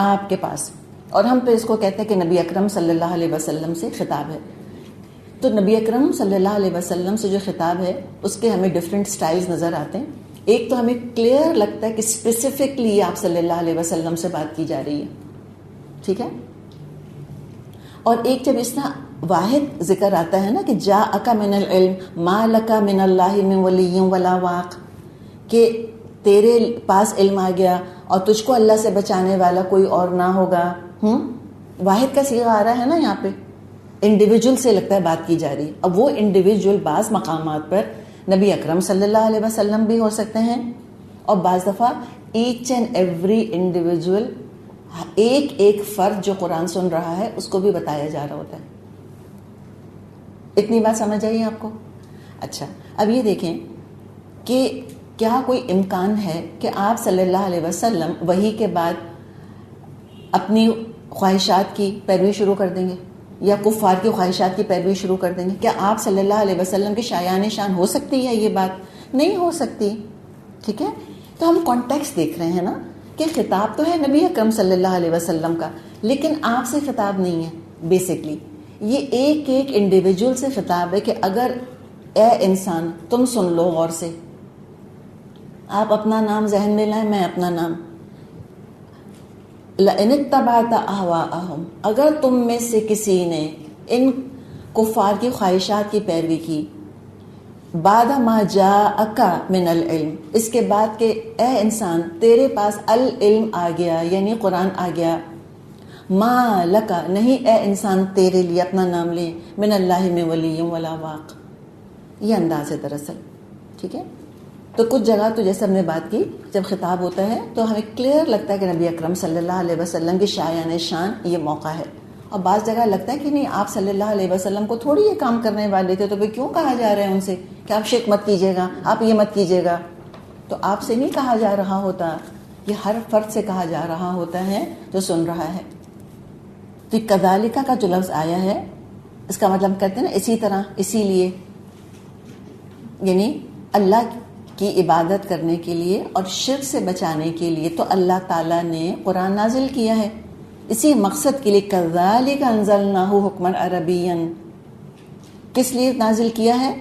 آپ کے پاس، اور ہم پہ اس کو کہتے ہیں کہ نبی اکرم صلی اللہ علیہ وسلم سے خطاب ہے. تو نبی اکرم صلی اللہ علیہ وسلم سے جو خطاب ہے اس کے ہمیں ڈفرینٹ سٹائلز نظر آتے ہیں. ایک تو ہمیں کلیئر لگتا ہے کہ اسپیسیفکلی آپ صلی اللہ علیہ وسلم سے بات کی جا رہی ہے، ٹھیک ہے. اور ایک جب اس طرح واحد ذکر آتا ہے نا کہ جا اکا من العلم ما لکا من اللہ من ولی ولا واق، کہ تیرے پاس علم آ گیا اور تجھ کو اللہ سے بچانے والا کوئی اور نہ ہوگا. واحد کا صیغہ آ رہا ہے نا یہاں پہ، انڈیویجول سے لگتا ہے بات کی جا رہی ہے. اب وہ انڈیویجول بعض مقامات پر نبی اکرم صلی اللہ علیہ وسلم بھی ہو سکتے ہیں، اور بعض دفعہ ایچ اینڈ ایوری انڈیویجول، ایک ایک فرد جو قرآن سن رہا ہے اس کو بھی بتایا جا رہا ہوتا ہے. اتنی بات سمجھ آئی آپ کو؟ اچھا، اب یہ دیکھیں کہ کیا کوئی امکان ہے کہ آپ صلی اللہ علیہ وسلم وحی کے بعد اپنی خواہشات کی پیروی شروع کر دیں گے یا کفار کی خواہشات کی پیروی شروع کر دیں گے؟ کیا آپ صلی اللہ علیہ وسلم کے شایان شان ہو سکتی ہے؟ یہ بات نہیں ہو سکتی، ٹھیک ہے. تو ہم کانٹیکسٹ دیکھ رہے ہیں نا کہ خطاب تو ہے نبی اکرم صلی اللہ علیہ وسلم کا، لیکن آپ سے خطاب نہیں ہے. بیسکلی یہ ایک ایک انڈیویجول سے خطاب ہے کہ اگر اے انسان تم سن لو غور سے، آپ اپنا نام ذہن میں لائیں، میں اپنا نام. لَإِنِ اتَّبَعْتَ أَهْوَاءَهُمْ، اگر تم میں سے کسی نے ان کفار کی خواہشات کی پیروی کی، بعد ما جاءک من العلم، اس کے بعد کہ اے انسان تیرے پاس العلم آ گیا، یعنی قرآن آ گیا، ما لک، نہیں اے انسان تیرے لیے اپنا نام لے، من اللہ من ولی ولا واق. یہ انداز ہے دراصل، ٹھیک ہے. تو کچھ جگہ تو جیسے ہم نے بات کی جب خطاب ہوتا ہے تو ہمیں کلیئر لگتا ہے کہ نبی اکرم صلی اللہ علیہ وسلم کی شایان شان یہ موقع ہے، اور بعض جگہ لگتا ہے کہ نہیں، آپ صلی اللہ علیہ وسلم کو تھوڑی یہ کام کرنے والے تھے، تو پھر کیوں کہا جا رہا ہے ان سے کہ آپ شرک مت کیجیے گا، آپ یہ مت کیجیے گا. تو آپ سے نہیں کہا جا رہا ہوتا، یہ ہر فرد سے کہا جا رہا ہوتا ہے جو سن رہا ہے. تو کذالکا کا جو لفظ آیا ہے اس کا مطلب کہتے ہیں نا اسی طرح، اسی لیے، یعنی اللہ کی عبادت کرنے کے لیے اور شرک سے بچانے کے لیے تو اللہ تعالیٰ نے قرآن نازل کیا ہے، اسی مقصد کے لیے. کذالک انزلناہ حکما عربیا، کس لیے نازل کیا ہے؟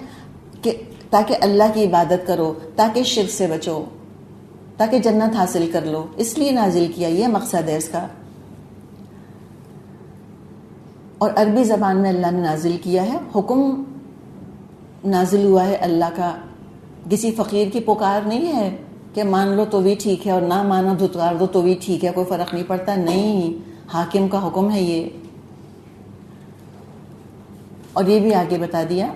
کہ تاکہ اللہ کی عبادت کرو، تاکہ شرک سے بچو، تاکہ جنت حاصل کر لو، اس لیے نازل کیا، یہ مقصد ہے اس کا. اور عربی زبان میں اللہ نے نازل کیا ہے، حکم نازل ہوا ہے اللہ کا، کسی فقیر کی پکار نہیں ہے کہ مان لو تو بھی ٹھیک ہے اور نہ مانو دھتکار دو تو بھی ٹھیک ہے، کوئی فرق نہیں پڑتا. نہیں، حاکم کا حکم ہے یہ. اور یہ بھی آگے بتا دیا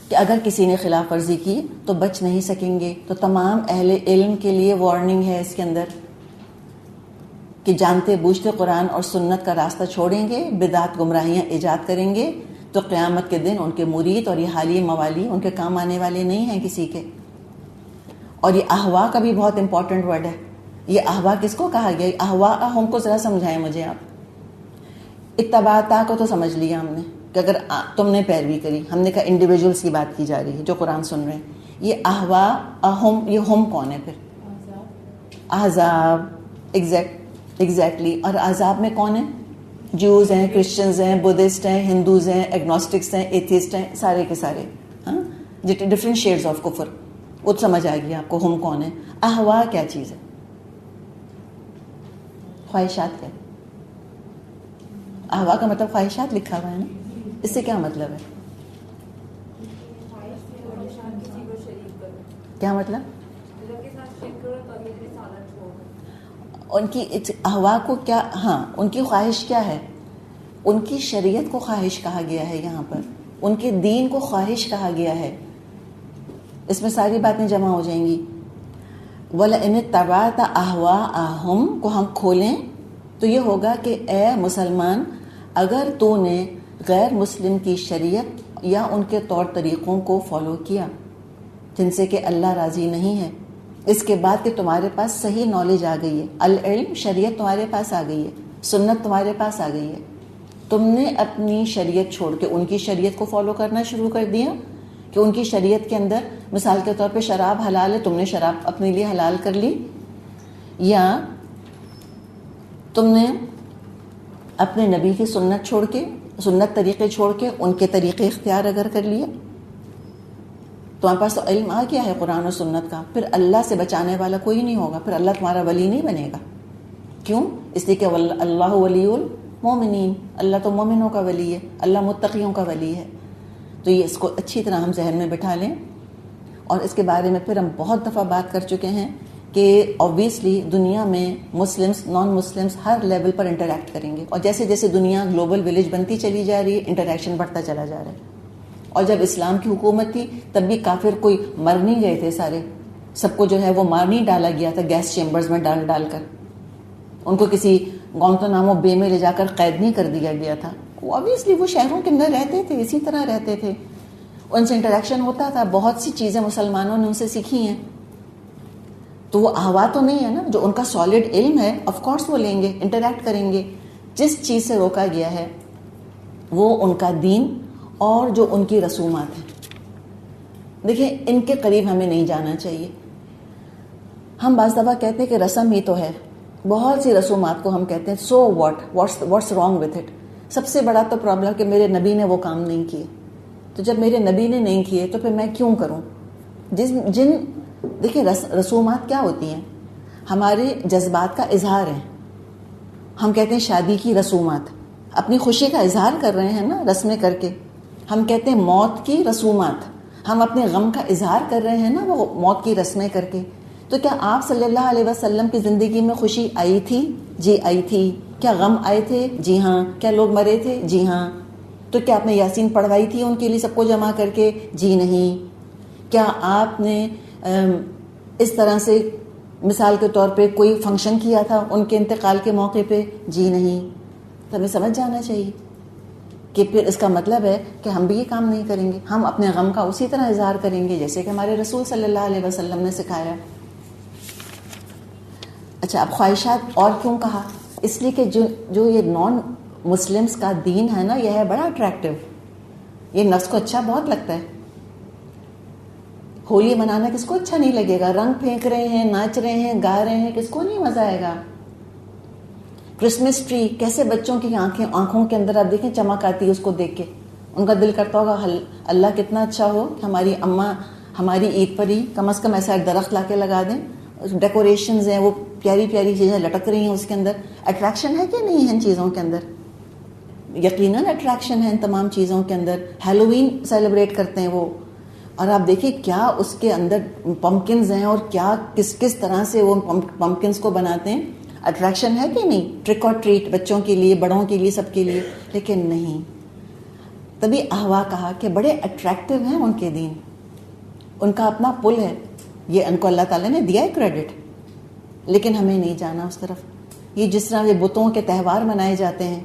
کہ اگر کسی نے خلاف ورزی کی تو بچ نہیں سکیں گے. تو تمام اہل علم کے لیے وارننگ ہے اس کے اندر کہ جانتے بوجھتے قرآن اور سنت کا راستہ چھوڑیں گے، بدعت گمراہیاں ایجاد کریں گے تو قیامت کے دن ان کے مرید اور یہ حالی موالی ان کے کام آنے والے نہیں ہیں کسی کے. اور یہ احوا کا بھی بہت امپورٹنٹ ورڈ ہے. یہ احوا کس کو کہا گیا؟ احوا ہم کو ذرا سمجھائیں مجھے آپ. اتباعتا کو تو سمجھ لیا ہم نے کہ اگر تم نے پیروی کری، ہم نے کہا انڈیویجولس کی بات کی جا رہی ہے جو قرآن سن رہے ہیں. یہ احوا اہم، یہ ہم کون ہے پھر؟ احزاب. ایگزیکٹلی. اور احزاب میں کون ہیں؟ جوز ہیں، کرسچنز ہیں، بدھسٹ ہیں، ہندوز ہیں، ایگنوسٹکس ہیں، ایتھیسٹ ہیں، سارے کے سارے. ہاں ڈفرینٹ شیڈز آف کفر. وہ سمجھ آ گیا آپ کو ہم کون ہے. احوا کیا چیز ہے؟ خواہشات کیا؟ احوا کا مطلب خواہشات لکھا ہوا ہے نا. اس سے کیا مطلب ہے؟ کیا مطلب؟ ان کی احوا کو کیا، ہاں ان کی خواہش کیا ہے؟ ان کی شریعت کو خواہش کہا گیا ہے یہاں پر، ان کے دین کو خواہش کہا گیا ہے. اس میں ساری باتیں جمع ہو جائیں گی. وَلَئِنِ اتَّبَعْتَ أَهْوَاءَهُمْ کو ہم کھولیں تو یہ ہوگا کہ اے مسلمان، اگر تو نے غیر مسلم کی شریعت یا ان کے طور طریقوں کو فالو کیا جن سے کہ اللہ راضی نہیں ہے، اس کے بعد کہ تمہارے پاس صحیح نالج آ گئی ہے، العلم شریعت تمہارے پاس آ گئی ہے، سنت تمہارے پاس آ گئی ہے، تم نے اپنی شریعت چھوڑ کے ان کی شریعت کو فالو کرنا شروع کر دیا کہ ان کی شریعت کے اندر مثال کے طور پہ شراب حلال ہے، تم نے شراب اپنے لیے حلال کر لی، یا تم نے اپنے نبی کی سنت چھوڑ کے، سنت طریقے چھوڑ کے ان کے طریقے اختیار اگر کر لیے. تمہارے پاس تو علم آ گیا ہے قرآن اور سنت کا، پھر اللہ سے بچانے والا کوئی نہیں ہوگا، پھر اللہ تمہارا ولی نہیں بنے گا. کیوں؟ اس لیے کہ اللہ ولی المومنین، اللہ تو مومنوں کا ولی ہے، اللہ متقیوں کا ولی ہے. تو یہ اس کو اچھی طرح ہم ذہن میں بٹھا لیں. اور اس کے بارے میں پھر ہم بہت دفعہ بات کر چکے ہیں کہ آبویسلی دنیا میں مسلمس نان مسلمس ہر لیول پر انٹریکٹ کریں گے، اور جیسے جیسے دنیا گلوبل ولیج بنتی چلی جا رہی ہے انٹریکشن بڑھتا چلا جا رہا ہے. اور جب اسلام کی حکومت تھی تب بھی کافر کوئی مر نہیں گئے تھے سارے، سب کو جو ہے وہ مار نہیں ڈالا گیا تھا گیس چیمبرز میں ڈال ڈال کر، ان کو کسی گوانتانامو بے میں لے جا کر قید نہیں کر دیا گیا تھا. اوبیسلی وہ شہروں کے اندر رہتے تھے، اسی طرح رہتے تھے، ان سے انٹریکشن ہوتا تھا، بہت سی چیزیں مسلمانوں نے ان سے سیکھی ہیں. تو وہ احوا تو نہیں ہے نا، جو ان کا سالڈ علم ہے آف کورس وہ لیں گے، انٹریکٹ کریں گے. جس چیز سے روکا گیا ہے وہ ان کا دین اور جو ان کی رسومات ہیں. دیکھیں ان کے قریب ہمیں نہیں جانا چاہیے. ہم بعض دفعہ کہتے ہیں کہ رسم ہی تو ہے، بہت سی رسومات کو ہم کہتے ہیں so what's wrong with it. سب سے بڑا تو پرابلم کہ میرے نبی نے وہ کام نہیں کیے، تو جب میرے نبی نے نہیں کیے تو پھر میں کیوں کروں؟ دیکھیں رسومات کیا ہوتی ہیں؟ ہمارے جذبات کا اظہار ہے. ہم کہتے ہیں شادی کی رسومات، اپنی خوشی کا اظہار کر رہے ہیں نا رسمیں کر کے. ہم کہتے ہیں موت کی رسومات، ہم اپنے غم کا اظہار کر رہے ہیں نا وہ موت کی رسمیں کر کے. تو کیا آپ صلی اللہ علیہ وسلم کی زندگی میں خوشی آئی تھی؟ جی آئی تھی. کیا غم آئے تھے؟ جی ہاں. کیا لوگ مرے تھے؟ جی ہاں. تو کیا آپ نے یاسین پڑھوائی تھی ان کے لیے سب کو جمع کر کے؟ جی نہیں. کیا آپ نے اس طرح سے مثال کے طور پہ کوئی فنکشن کیا تھا ان کے انتقال کے موقع پہ؟ جی نہیں. تو ہمیں سمجھ جانا چاہیے کہ پھر اس کا مطلب ہے کہ ہم بھی یہ کام نہیں کریں گے، ہم اپنے غم کا اسی طرح اظہار کریں گے جیسے کہ ہمارے رسول صلی اللہ علیہ وسلم نے سکھایا. اچھا، اب خواہشات اور کیوں کہا؟ اس لیے کہ جو یہ نان مسلمس کا دین ہے نا، یہ ہے بڑا اٹریکٹیو، یہ نفس کو اچھا بہت لگتا ہے. ہولی منانا کس کو اچھا نہیں لگے گا؟ رنگ پھینک رہے ہیں، ناچ رہے ہیں، گا رہے ہیں، کس کو نہیں مزہ آئے گا؟ کرسمس ٹری کیسے بچوں کی آنکھوں کے اندر آپ دیکھیں چمک آتی ہے اس کو دیکھ کے، ان کا دل کرتا ہوگا اللہ کتنا اچھا ہو کہ ہماری اماں ہماری عید پر ہی کم از کم ایسا ایک درخت لا کے لگا دیں. ڈیکوریشنز ہیں، وہ پیاری پیاری چیزیں لٹک رہی ہیں اس کے اندر. اٹریکشن ہے کہ نہیں ہے ان چیزوں کے اندر؟ یقیناً اٹریکشن ہے ان تمام چیزوں کے اندر. ہیلووین سیلیبریٹ کرتے ہیں وہ، اور آپ دیکھیے کیا اس کے اندر پمپکنز ہیں اور کیا کس طرح سے وہ پمپکنز کو بناتے ہیں. اٹریکشن ہے کہ نہیں, ٹرک اور ٹریٹ بچوں کے لیے, بڑوں کے لیے, سب کے لیے, لیکن نہیں. تبھی احوا کہا کہ بڑے اٹریکٹیو ہیں ان کے دین, ان کا اپنا پل ہے, یہ ان کو اللہ تعالیٰ نے دیا ہے کریڈٹ, لیکن ہمیں نہیں جانا اس طرف. یہ جس طرح یہ بتوں کے تہوار منائے جاتے ہیں,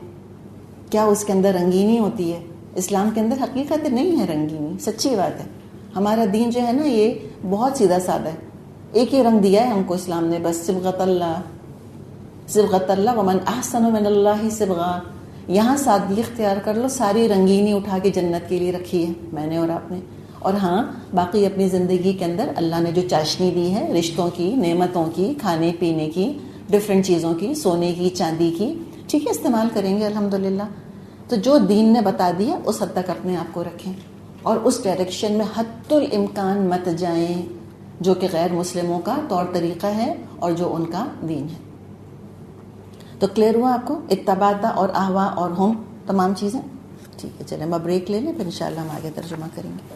کیا اس کے اندر رنگینی ہوتی ہے؟ اسلام کے اندر حقیقت نہیں ہے رنگینی, سچی بات ہے. ہمارا دین جو ہے نا یہ بہت سیدھا سادہ ہے. ایک ہی رنگ دیا ہے ہم کو اسلام نے, بس صبغۃ اللہ, صبغۃ اللہ ومن احسن من اللہ صبغہ. یہاں سادگی اختیار کر لو, ساری رنگینی اٹھا کے جنت کے لیے رکھی ہے میں نے اور آپ نے. اور ہاں باقی اپنی زندگی کے اندر اللہ نے جو چاشنی دی ہے رشتوں کی, نعمتوں کی, کھانے پینے کی, ڈفرینٹ چیزوں کی, سونے کی, چاندی کی, ٹھیک ہے, استعمال کریں گے الحمدللہ. تو جو دین نے بتا دیا اس حد تک اپنے آپ کو رکھیں, اور اس ڈائریکشن میں حتی الامکان مت جائیں جو کہ غیر مسلموں کا طور طریقہ ہے اور جو ان کا دین ہے. تو کلیئر ہوا آپ کو اتباع اور احوا اور ہم تمام چیزیں؟ ٹھیک ہے, چلیں ہم بریک لے لیں, پھر انشاءاللہ ہم آگے ترجمہ کریں گے.